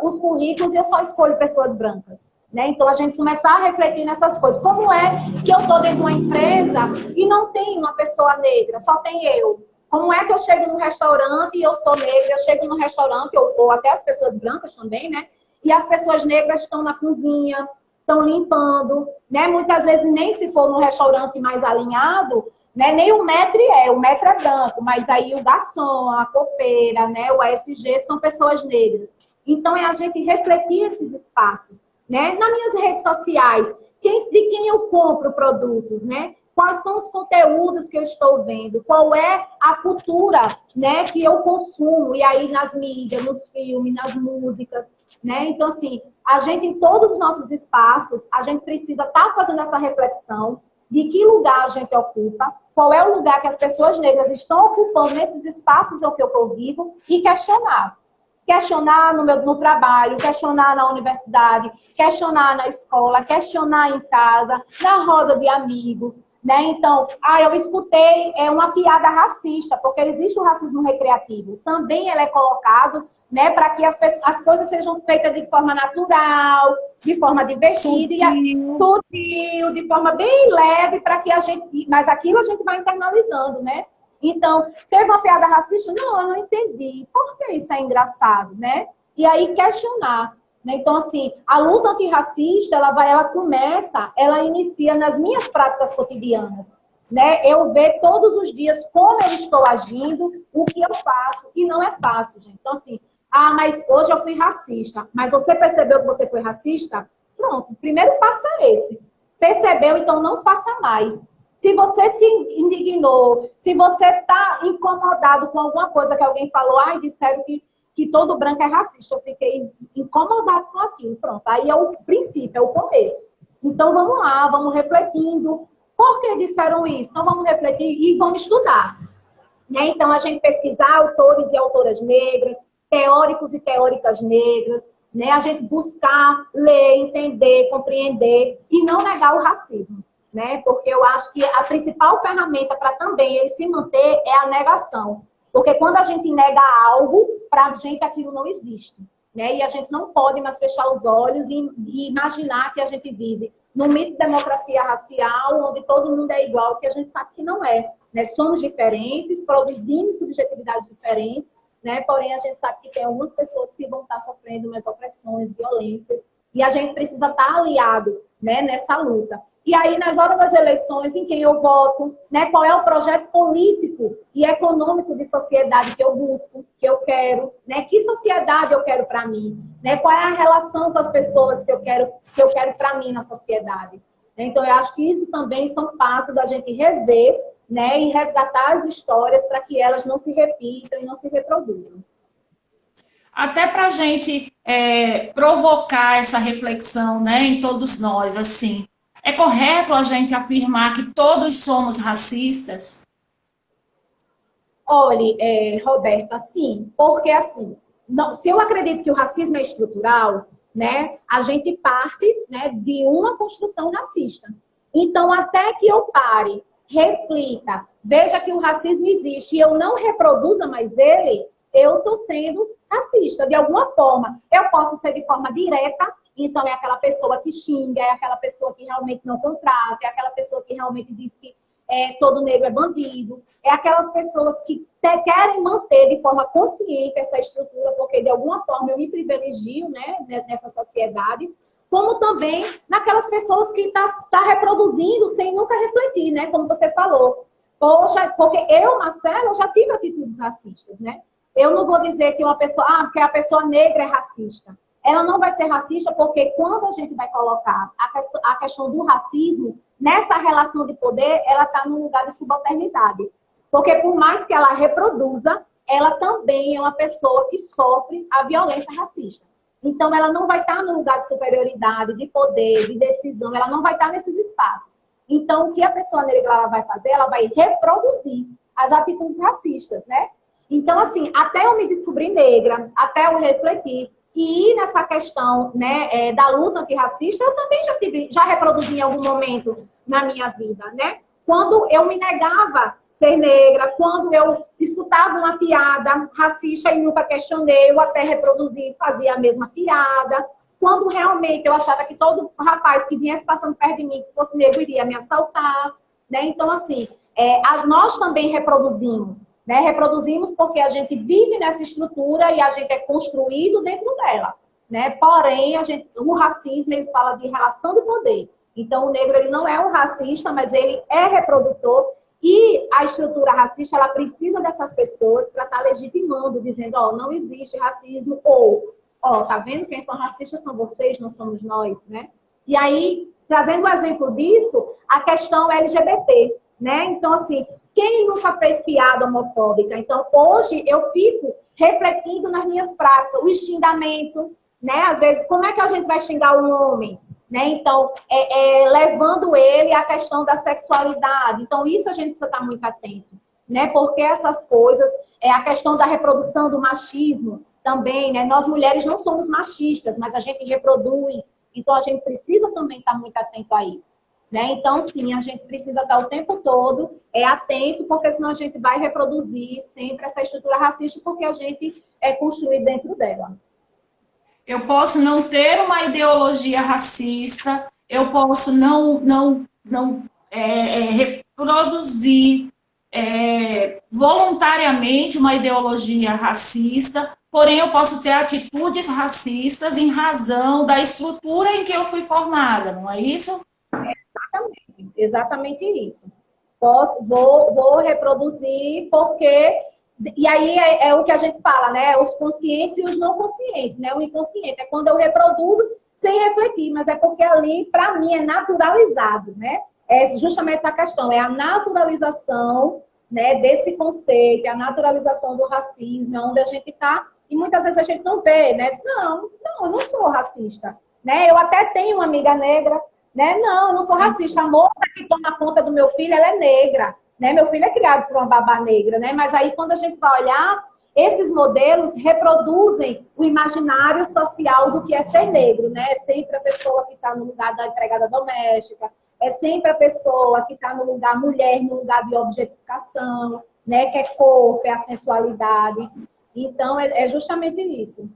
os currículos e eu só escolho pessoas brancas. Né? Então, a gente começar a refletir nessas coisas. Como é que eu estou dentro de uma empresa e não tem uma pessoa negra, só tem eu? Como é que eu chego num restaurante e eu sou negra, eu chego num restaurante, ou até as pessoas brancas também, né? E as pessoas negras estão na cozinha, estão limpando, né? Muitas vezes nem se for num restaurante mais alinhado, né? Nem o maître é branco, mas aí o garçom, a copeira, né? O ASG são pessoas negras. Então, é a gente refletir esses espaços, né? Nas minhas redes sociais, de quem eu compro produtos, né? Quais são os conteúdos que eu estou vendo? Qual é a cultura, né, que eu consumo? E aí nas mídias, nos filmes, nas músicas, né? Então, assim, a gente em todos os nossos espaços, a gente precisa estar fazendo essa reflexão de que lugar a gente ocupa, qual é o lugar que as pessoas negras estão ocupando nesses espaços em que eu vivo e questionar. Questionar no trabalho, questionar na universidade, questionar na escola, questionar em casa, na roda de amigos, né? Então, eu escutei uma piada racista, porque existe o racismo recreativo. Também ele é colocado, né, para que as coisas sejam feitas de forma natural, de forma divertida, sutil, de forma bem leve, para que a gente... Mas aquilo a gente vai internalizando, né? Então, teve uma piada racista? Não, eu não entendi. Por que isso é engraçado, né? E aí, questionar. Né? Então, assim, a luta antirracista, ela inicia nas minhas práticas cotidianas. Né? Eu ver todos os dias como eu estou agindo, o que eu faço, e não é fácil, gente. Então, assim, mas hoje eu fui racista. Mas você percebeu que você foi racista? Pronto, o primeiro passo é esse. Percebeu, então não faça mais. Se você se indignou, se você está incomodado com alguma coisa que alguém falou, disseram que todo branco é racista, eu fiquei incomodado com aquilo. Pronto, aí é o princípio, é o começo. Então vamos lá, vamos refletindo. Por que disseram isso? Então vamos refletir e vamos estudar. Né? Então a gente pesquisar autores e autoras negras, teóricos e teóricas negras, né? A gente buscar ler, entender, compreender e não negar o racismo. Né? Porque eu acho que a principal ferramenta para também ele se manter é a negação. Porque quando a gente nega algo, para a gente aquilo não existe. Né? E a gente não pode mais fechar os olhos e imaginar que a gente vive num mito de democracia racial, onde todo mundo é igual, que a gente sabe que não é. Né? Somos diferentes, produzimos subjetividades diferentes, né? Porém a gente sabe que tem algumas pessoas que vão estar sofrendo mais opressões, violências, e a gente precisa estar aliado, né, nessa luta. E aí, nas horas das eleições, em quem eu voto, né, qual é o projeto político e econômico de sociedade que eu busco, que eu quero, né, que sociedade eu quero para mim, né, qual é a relação com as pessoas que eu quero para mim na sociedade. Então, eu acho que isso também são passos da gente rever, né, e resgatar as histórias para que elas não se repitam e não se reproduzam. Até para a gente provocar essa reflexão, né, em todos nós, assim. É correto a gente afirmar que todos somos racistas? Olha, Roberta, sim, porque assim, se eu acredito que o racismo é estrutural, né, a gente parte, né, de uma construção racista. Então, até que eu pare, reflita, veja que o racismo existe e eu não reproduza mais ele, eu estou sendo racista, de alguma forma. Eu posso ser de forma direta, então é aquela pessoa que xinga, é aquela pessoa que realmente não contrata, é aquela pessoa que realmente diz que todo negro é bandido, é aquelas pessoas que querem manter de forma consciente essa estrutura, porque de alguma forma eu me privilegio, né, nessa sociedade, como também naquelas pessoas que tá reproduzindo sem nunca refletir, né, como você falou. Poxa, porque eu, Marcela, já tive atitudes racistas, né? Eu não vou dizer que uma pessoa, porque a pessoa negra é racista. Ela não vai ser racista porque quando a gente vai colocar a questão do racismo, nessa relação de poder, ela está num lugar de subalternidade. Porque por mais que ela reproduza, ela também é uma pessoa que sofre a violência racista. Então, ela não vai estar no lugar de superioridade, de poder, de decisão, ela não vai estar nesses espaços. Então, o que a pessoa negra ela vai fazer? Ela vai reproduzir as atitudes racistas, né? Então, assim, até eu me descobrir negra, até eu refletir e ir nessa questão, né, da luta antirracista, eu também já reproduzi em algum momento na minha vida, né? Quando eu me negava ser negra, quando eu escutava uma piada racista e nunca questionei, eu até reproduzi e fazia a mesma piada. Quando realmente eu achava que todo rapaz que viesse passando perto de mim, que fosse negro, iria me assaltar, né? Então, assim, nós também reproduzimos, né? Reproduzimos porque a gente vive nessa estrutura e a gente é construído dentro dela, né? Porém, o racismo, ele fala de relação de poder. Então, o negro, ele não é um racista, mas ele é reprodutor. E a estrutura racista, ela precisa dessas pessoas para estar legitimando, dizendo, ó, não existe racismo, ou, ó, tá vendo? Quem são racistas são vocês, não somos nós, né? E aí, trazendo um exemplo disso, a questão LGBT, né? Então, assim, quem nunca fez piada homofóbica? Então, hoje, eu fico refletindo nas minhas práticas, o xingamento, né? Às vezes, como é que a gente vai xingar um homem? Né? Então, levando ele à questão da sexualidade. Então, isso a gente precisa estar muito atento, né? Porque essas coisas, a questão da reprodução do machismo também, né? Nós mulheres não somos machistas, mas a gente reproduz. Então, a gente precisa também estar muito atento a isso, né? Então, sim, a gente precisa estar o tempo todo atento, porque senão a gente vai reproduzir sempre essa estrutura racista, porque a gente é construído dentro dela. Eu posso não ter uma ideologia racista, eu posso não reproduzir voluntariamente uma ideologia racista, porém eu posso ter atitudes racistas em razão da estrutura em que eu fui formada, não é isso? Exatamente isso. Vou reproduzir porque... E aí é o que a gente fala, né? Os conscientes e os não conscientes, né? O inconsciente é quando eu reproduzo sem refletir, mas é porque ali, para mim, é naturalizado, né? É justamente essa questão, é a naturalização, né, desse conceito, a naturalização do racismo, onde a gente está, e muitas vezes a gente não vê, né? Diz, não, eu não sou racista, né? Eu até tenho uma amiga negra, né? Não, eu não sou racista. A moça que toma conta do meu filho, ela é negra. Né? Meu filho é criado por uma babá negra, né? Mas aí quando a gente vai olhar, esses modelos reproduzem o imaginário social do que é ser negro, né? É sempre a pessoa que está no lugar da empregada doméstica, é sempre a pessoa que está no lugar mulher, no lugar de objetificação, né? Que é corpo, é a sensualidade. Então, é justamente isso.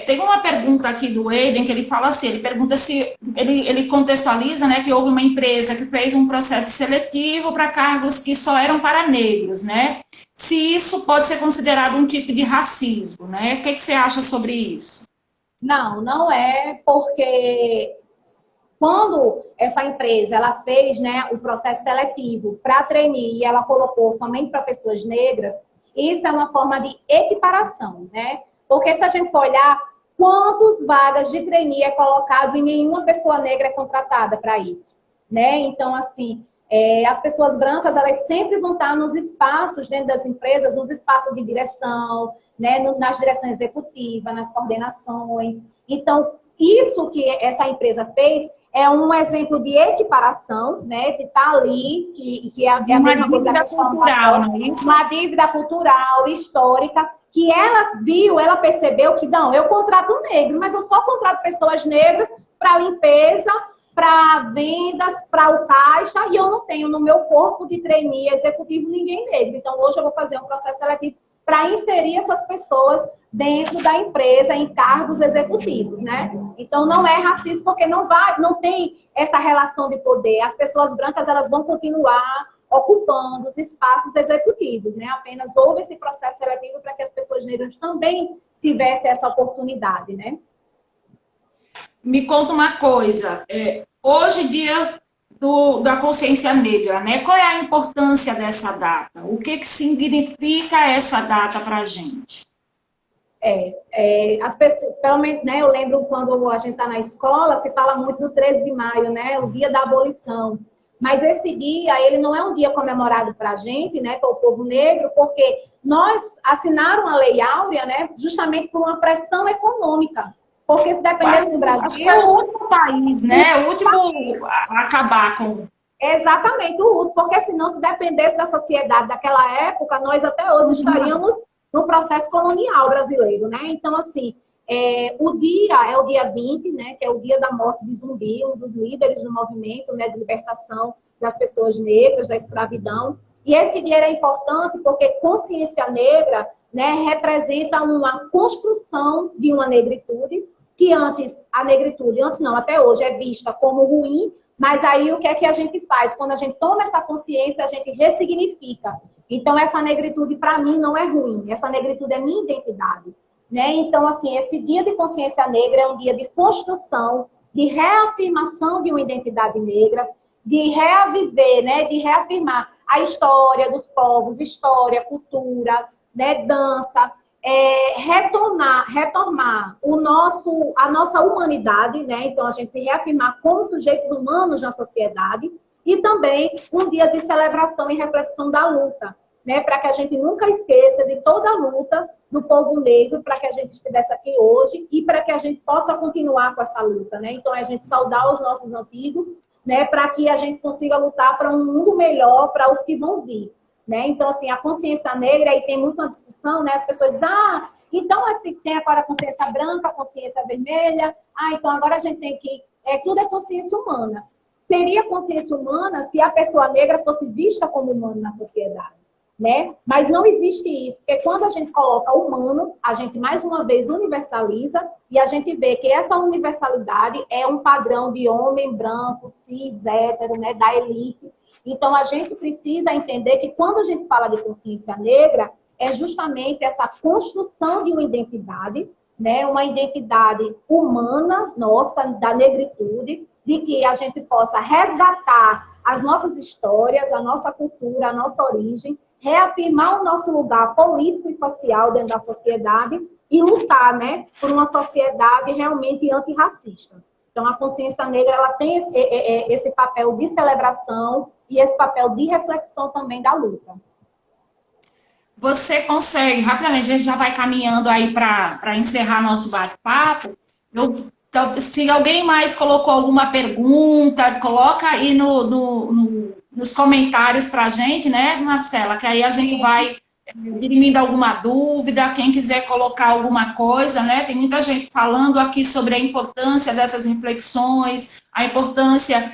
Tem uma pergunta aqui do Eiden, que ele fala assim, ele pergunta se, ele contextualiza, né, que houve uma empresa que fez um processo seletivo para cargos que só eram para negros, né? Se isso pode ser considerado um tipo de racismo, né? O que você acha sobre isso? Não, não é, porque quando essa empresa ela fez, né, o processo seletivo para trainee e ela colocou somente para pessoas negras, isso é uma forma de equiparação, né? Porque se a gente for olhar quantas vagas de trainee é colocado e nenhuma pessoa negra é contratada para isso, né? Então, assim, as pessoas brancas, elas sempre vão estar nos espaços dentro das empresas, nos espaços de direção, né? Nas direções executivas, nas coordenações. Então, isso que essa empresa fez é um exemplo de equiparação, né? Que está ali, que é a mesma coisa da questão cultural, não é isso? Uma dívida cultural, histórica, que ela viu, ela percebeu que, não, eu contrato um negro, mas eu só contrato pessoas negras para limpeza, para vendas, para o caixa, e eu não tenho no meu corpo de trainee executivo ninguém negro. Então, hoje eu vou fazer um processo seletivo para inserir essas pessoas dentro da empresa em cargos executivos, né? Então, não é racismo, porque não tem essa relação de poder. As pessoas brancas, elas vão continuar ocupando os espaços executivos, né? Apenas houve esse processo seletivo para que as pessoas negras também tivessem essa oportunidade, né? Me conta uma coisa, hoje dia da consciência negra, né? Qual é a importância dessa data? O que significa essa data para a gente? As pessoas, pelo menos, né, eu lembro quando a gente está na escola, se fala muito do 13 de maio, né? O dia da abolição. Mas esse dia, ele não é um dia comemorado para a gente, né, para o povo negro, porque nós assinaram a Lei Áurea, né, justamente por uma pressão econômica. Porque se dependesse do Brasil... Acho que é o último país, né? O último a acabar com... Exatamente, o último. Porque se não se dependesse da sociedade daquela época, nós até hoje estaríamos no processo colonial brasileiro, né? Então, assim, o dia é o dia 20, né? Que é o dia da morte de Zumbi, um dos líderes do movimento, né, de libertação das pessoas negras, da escravidão. E esse dia é importante porque consciência negra, né, representa uma construção de uma negritude, que antes, a negritude, antes não, até hoje, é vista como ruim, mas aí o que é que a gente faz? Quando a gente toma essa consciência, a gente ressignifica. Então, essa negritude, para mim, não é ruim. Essa negritude é minha identidade. Né? Então, assim, esse dia de consciência negra é um dia de construção, de reafirmação de uma identidade negra, de reaviver, né? De reafirmar a história dos povos, história, cultura, né? Dança, retomar a nossa humanidade, né? Então, a gente se reafirmar como sujeitos humanos na sociedade e também um dia de celebração e reflexão da luta, né? Para que a gente nunca esqueça de toda a luta do povo negro, para que a gente estivesse aqui hoje e para que a gente possa continuar com essa luta, né? Então, a gente saudar os nossos antigos, né? Para que a gente consiga lutar para um mundo melhor para os que vão vir. Né? Então, assim, a consciência negra, aí tem muita discussão, né? As pessoas dizem, então tem agora a consciência branca, a consciência vermelha, então agora a gente tem que... tudo é consciência humana. Seria consciência humana se a pessoa negra fosse vista como humana na sociedade, né? Mas não existe isso, porque quando a gente coloca humano, a gente mais uma vez universaliza e a gente vê que essa universalidade é um padrão de homem branco, cis, hétero, né? Da elite. Então, a gente precisa entender que quando a gente fala de consciência negra, é justamente essa construção de uma identidade, né? Uma identidade humana nossa, da negritude, de que a gente possa resgatar as nossas histórias, a nossa cultura, a nossa origem, reafirmar o nosso lugar político e social dentro da sociedade e lutar, né, por uma sociedade realmente antirracista. Então, a consciência negra ela tem esse papel de celebração e esse papel de reflexão também da luta. Você consegue, rapidamente, a gente já vai caminhando aí para encerrar nosso bate-papo. Se alguém mais colocou alguma pergunta, coloca aí nos comentários para a gente, né, Marcela? Que aí a gente vai dirimindo alguma dúvida, quem quiser colocar alguma coisa, né? Tem muita gente falando aqui sobre a importância dessas reflexões, a importância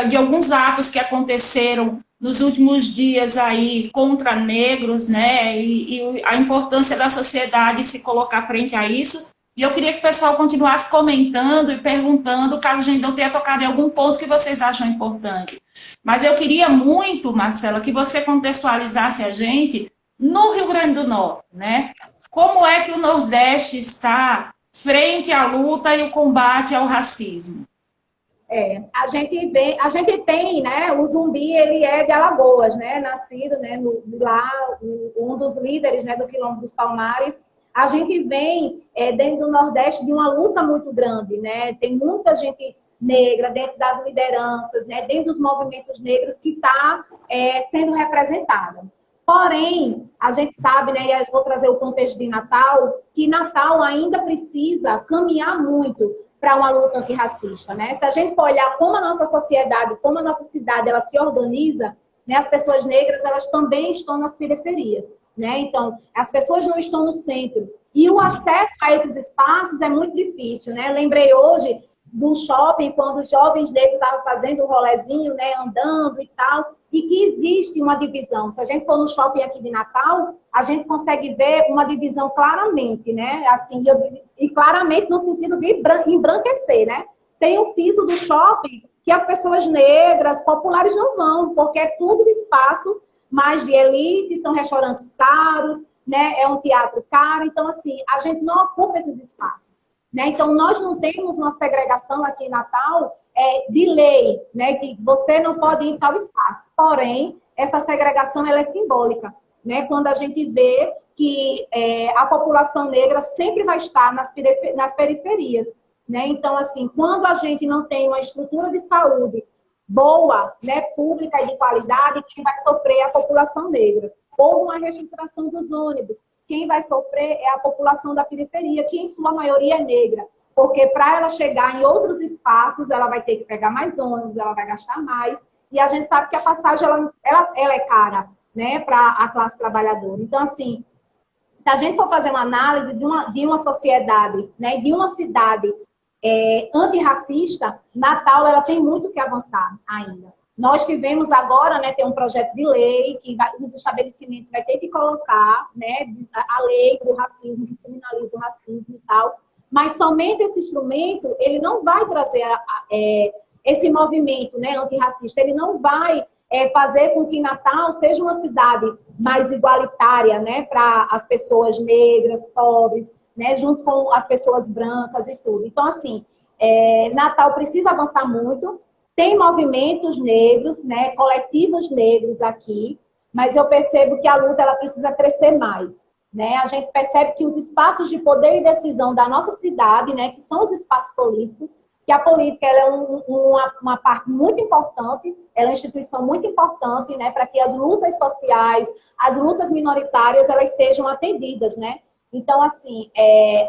de alguns atos que aconteceram nos últimos dias aí contra negros, né? E a importância da sociedade se colocar frente a isso. E eu queria que o pessoal continuasse comentando e perguntando, caso a gente não tenha tocado em algum ponto que vocês acham importante. Mas eu queria muito, Marcela, que você contextualizasse a gente no Rio Grande do Norte, né? Como é que o Nordeste está frente à luta e o combate ao racismo? A gente tem, né? O Zumbi, ele é de Alagoas, né? Nascido, né? Lá, um dos líderes, né? Do Quilombo dos Palmares. A gente vem dentro do Nordeste de uma luta muito grande, né? Tem muita gente negra dentro das lideranças, né? Dentro dos movimentos negros que está sendo representada. Porém, a gente sabe, né, e eu vou trazer o contexto de Natal, que Natal ainda precisa caminhar muito para uma luta antirracista, né? Se a gente for olhar como a nossa sociedade, como a nossa cidade, ela se organiza, né, as pessoas negras, elas também estão nas periferias, né? Então, as pessoas não estão no centro. E o acesso a esses espaços é muito difícil, né? Lembrei hoje do shopping, quando os jovens negros estavam fazendo um rolezinho, né, andando e tal, e que existe uma divisão. Se a gente for no shopping aqui de Natal, a gente consegue ver uma divisão claramente, né? Assim, e claramente no sentido de embranquecer, né? Tem um piso do shopping que as pessoas negras, populares não vão, porque é tudo espaço mais de elite, são restaurantes caros, né? É um teatro caro, então assim, a gente não ocupa esses espaços. Né? Então, nós não temos uma segregação aqui em Natal de lei, né? Que você não pode ir em tal espaço. Porém, essa segregação ela é simbólica, né? Quando a gente vê que a população negra sempre vai estar nas periferias. Né? Então, assim, quando a gente não tem uma estrutura de saúde boa, né, pública e de qualidade, quem vai sofrer é a população negra. Houve uma reestruturação dos ônibus. Quem vai sofrer é a população da periferia, que em sua maioria é negra. Porque para ela chegar em outros espaços, ela vai ter que pegar mais ônibus, ela vai gastar mais. E a gente sabe que a passagem ela é cara, né, para a classe trabalhadora. Então, assim, se a gente for fazer uma análise de uma sociedade, né, de uma cidade antirracista, Natal ela tem muito que avançar ainda. Nós tivemos agora, né, tem um projeto de lei que os estabelecimentos vai ter que colocar, né, a lei do racismo, que criminaliza o racismo e tal, mas somente esse instrumento, ele não vai trazer esse movimento, né, antirracista, ele não vai fazer com que Natal seja uma cidade mais igualitária, né, para as pessoas negras, pobres, né, junto com as pessoas brancas e tudo. Então, assim, Natal precisa avançar muito. Tem movimentos negros, né, coletivos negros aqui, mas eu percebo que a luta ela precisa crescer mais, né? A gente percebe que os espaços de poder e decisão da nossa cidade, né, que são os espaços políticos, que a política ela é uma parte muito importante, ela é uma instituição muito importante, né, para que as lutas sociais, as lutas minoritárias, elas sejam atendidas, né? Então, assim,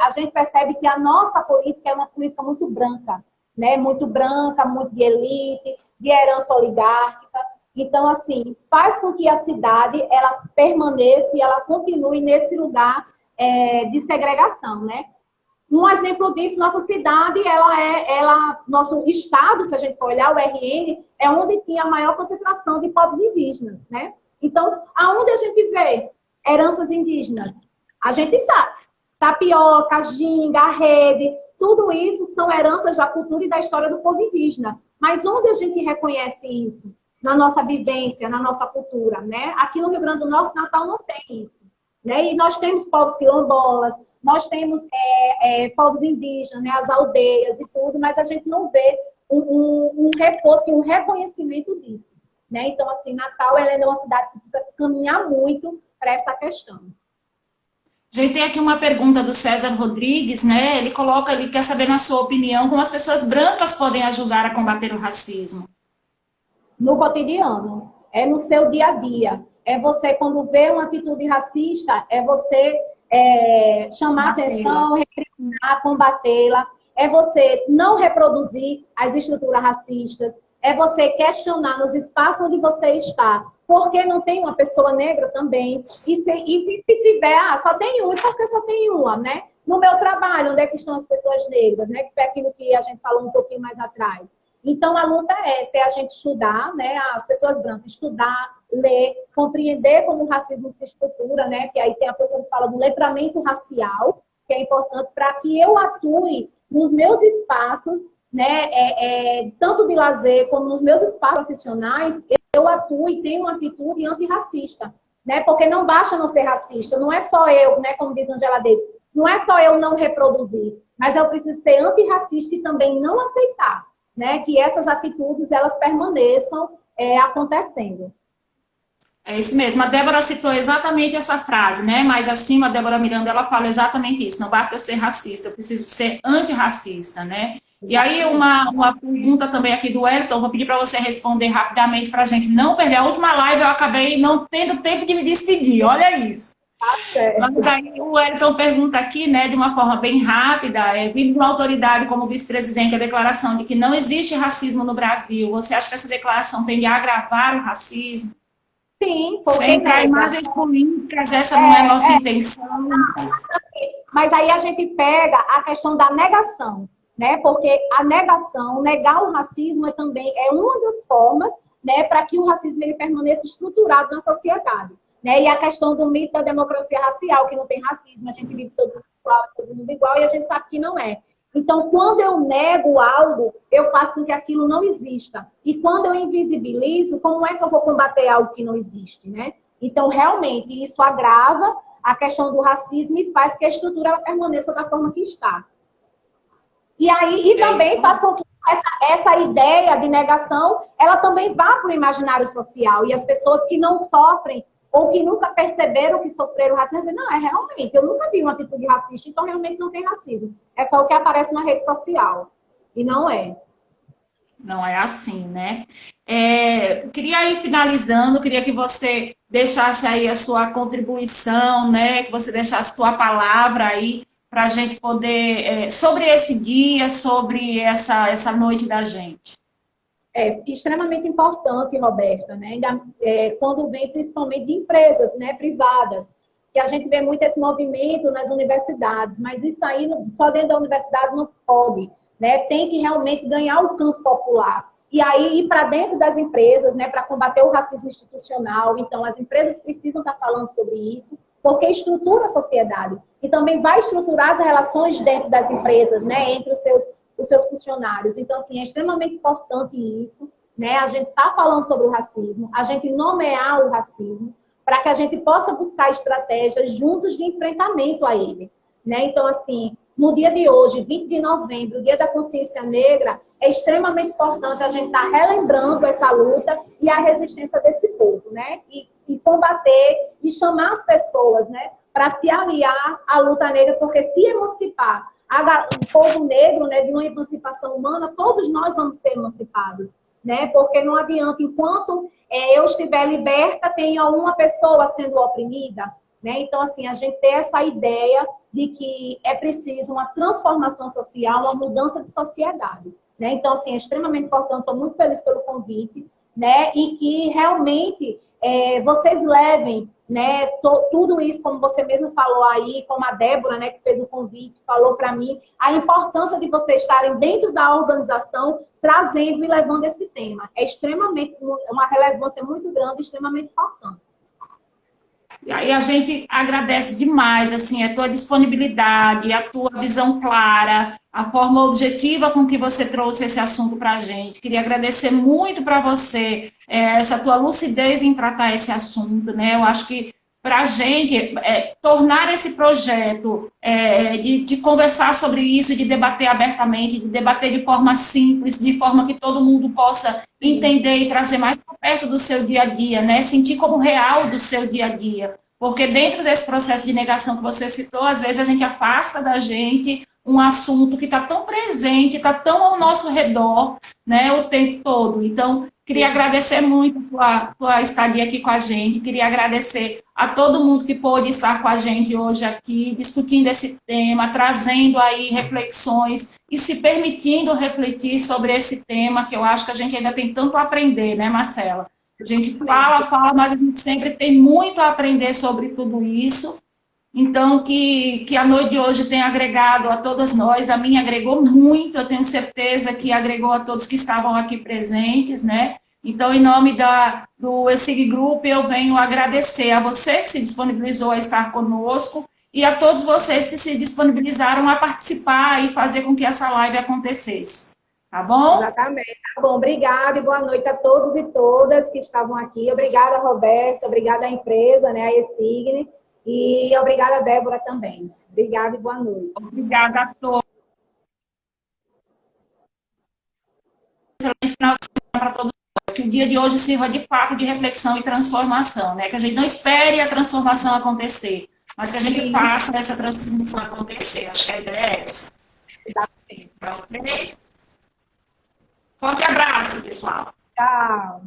a gente percebe que a nossa política é uma política muito branca, né? Muito branca, muito de elite, de herança oligárquica. Então, assim, faz com que a cidade ela permaneça e ela continue nesse lugar de segregação, né? Um exemplo disso, nossa cidade, nosso estado, se a gente for olhar, o RN, é onde tinha a maior concentração de povos indígenas, né? Então, aonde a gente vê heranças indígenas? A gente sabe. Tapioca, ginga, rede, tudo isso são heranças da cultura e da história do povo indígena. Mas onde a gente reconhece isso? Na nossa vivência, na nossa cultura, né? Aqui no Rio Grande do Norte, Natal não tem isso, né? E nós temos povos quilombolas, nós temos povos indígenas, né? As aldeias e tudo, mas a gente não vê um repouso e um reconhecimento disso, né? Então, assim, Natal ela é uma cidade que precisa caminhar muito para essa questão. A gente tem aqui uma pergunta do César Rodrigues, né? Ele coloca ali, quer saber, na sua opinião, como as pessoas brancas podem ajudar a combater o racismo. No cotidiano, no seu dia a dia. É você, quando vê uma atitude racista, é você chamar atenção, recriminar, combatê-la. É você não reproduzir as estruturas racistas. É você questionar nos espaços onde você está. Por que não tem uma pessoa negra também? E se tiver, só tem uma, porque só tem uma, né? No meu trabalho, onde é que estão as pessoas negras, né? Que foi aquilo que a gente falou um pouquinho mais atrás. Então, a luta é essa, é a gente estudar, né? As pessoas brancas estudar, ler, compreender como o racismo se estrutura, né? Que aí tem a pessoa que fala do letramento racial, que é importante para que eu atue nos meus espaços, né? Tanto de lazer como nos meus espaços profissionais, eu atuo e tenho uma atitude antirracista, né? Porque não basta não ser racista, não é só eu, né? Como diz Angela Davis, não é só eu não reproduzir, mas eu preciso ser antirracista e também não aceitar, né? Que essas atitudes elas permaneçam acontecendo. É isso mesmo. A Débora citou exatamente essa frase, né? Mais acima, a Débora Miranda, ela fala exatamente isso. Não basta eu ser racista, eu preciso ser antirracista, né? E aí, uma pergunta também aqui do Wellington, vou pedir para você responder rapidamente para a gente não perder. A última live eu acabei não tendo tempo de me despedir, olha isso. Mas aí o Wellington pergunta aqui, né, de uma forma bem rápida, vindo de uma autoridade como vice-presidente, a declaração de que não existe racismo no Brasil. Você acha que essa declaração tende a agravar o racismo? Sim, porque sem entrar em imagens políticas, essa não é a nossa intenção. Mas aí a gente pega a questão da negação, né? Porque a negação, negar o racismo também é uma das formas, né, para que o racismo ele permaneça estruturado na sociedade. Né? E a questão do mito da democracia racial, que não tem racismo, a gente vive todo mundo igual, e a gente sabe que não é. Então, quando eu nego algo, eu faço com que aquilo não exista. E quando eu invisibilizo, como é que eu vou combater algo que não existe, né? Então, realmente, isso agrava a questão do racismo e faz que a estrutura ela permaneça da forma que está. E aí, também faz com que essa ideia de negação, ela também vá para o imaginário social. E as pessoas que não sofrem ou que nunca perceberam que sofreram racismo, dizem, não, realmente, eu nunca vi uma atitude racista, então realmente não tem racismo. É só o que aparece na rede social. E não é. Não é assim, né? Queria ir finalizando, queria que você deixasse aí a sua contribuição, né? Que você deixasse a sua palavra aí para a gente poder, sobre esse dia, sobre essa noite da gente. É extremamente importante, Roberta, né? Quando vem principalmente de empresas, né, privadas, que a gente vê muito esse movimento nas universidades, mas isso aí só dentro da universidade não pode, né? Tem que realmente ganhar o campo popular. E aí ir para dentro das empresas, né, para combater o racismo institucional. Então, as empresas precisam estar falando sobre isso, porque estrutura a sociedade. E também vai estruturar as relações dentro das empresas, né, entre os seus funcionários. Então, assim, é extremamente importante isso, né? A gente está falando sobre o racismo, a gente nomear o racismo, para que a gente possa buscar estratégias juntos de enfrentamento a ele, né? Então, assim, no dia de hoje, 20 de novembro, Dia da Consciência Negra, é extremamente importante a gente estar relembrando essa luta e a resistência desse povo, né? E combater e chamar as pessoas, né, para se aliar à luta negra, porque se emancipar o povo negro, né, de uma emancipação humana, todos nós vamos ser emancipados, né? Porque não adianta, enquanto eu estiver liberta, tenha uma pessoa sendo oprimida, né? Então, assim, a gente tem essa ideia de que é preciso uma transformação social, uma mudança de sociedade, né? Então, assim, é extremamente importante, estou muito feliz pelo convite, né? E que realmente vocês levem, né, tudo isso, como você mesmo falou aí, como a Débora, né, que fez o convite, falou para mim, a importância de vocês estarem dentro da organização, trazendo e levando esse tema. É extremamente, uma relevância muito grande, extremamente importante. E aí a gente agradece demais, assim, a tua disponibilidade, a tua visão clara, a forma objetiva com que você trouxe esse assunto para a gente. Queria agradecer muito para você essa tua lucidez em tratar esse assunto, né? Eu acho que para a gente tornar esse projeto de conversar sobre isso, de debater abertamente, de debater de forma simples, de forma que todo mundo possa entender e trazer mais para perto do seu dia a dia, né? Sentir como real do seu dia a dia. Porque dentro desse processo de negação que você citou, às vezes a gente afasta da gente um assunto que está tão presente, está tão ao nosso redor, né, o tempo todo. Então, queria agradecer muito a tua estadia aqui com a gente, queria agradecer a todo mundo que pôde estar com a gente hoje aqui, discutindo esse tema, trazendo aí reflexões e se permitindo refletir sobre esse tema, que eu acho que a gente ainda tem tanto a aprender, né, Marcela? A gente fala, mas a gente sempre tem muito a aprender sobre tudo isso. Então, que a noite de hoje tenha agregado a todas nós, a mim agregou muito, eu tenho certeza que agregou a todos que estavam aqui presentes, né? Então, em nome do ESIG Group, eu venho agradecer a você que se disponibilizou a estar conosco e a todos vocês que se disponibilizaram a participar e fazer com que essa live acontecesse. Tá bom? Exatamente. Tá bom, obrigada e boa noite a todos e todas que estavam aqui. Obrigada, Roberto, obrigada à empresa, né, a ESIG. E obrigada, Débora, também. Obrigada e boa noite. Obrigada a todos. Excelente final de semana para todos nós. Que o dia de hoje sirva de fato de reflexão e transformação, né? Que a gente não espere a transformação acontecer, mas que a gente faça essa transformação acontecer. Acho que a ideia é essa. Exatamente. Ok? Forte abraço, pessoal. Tchau.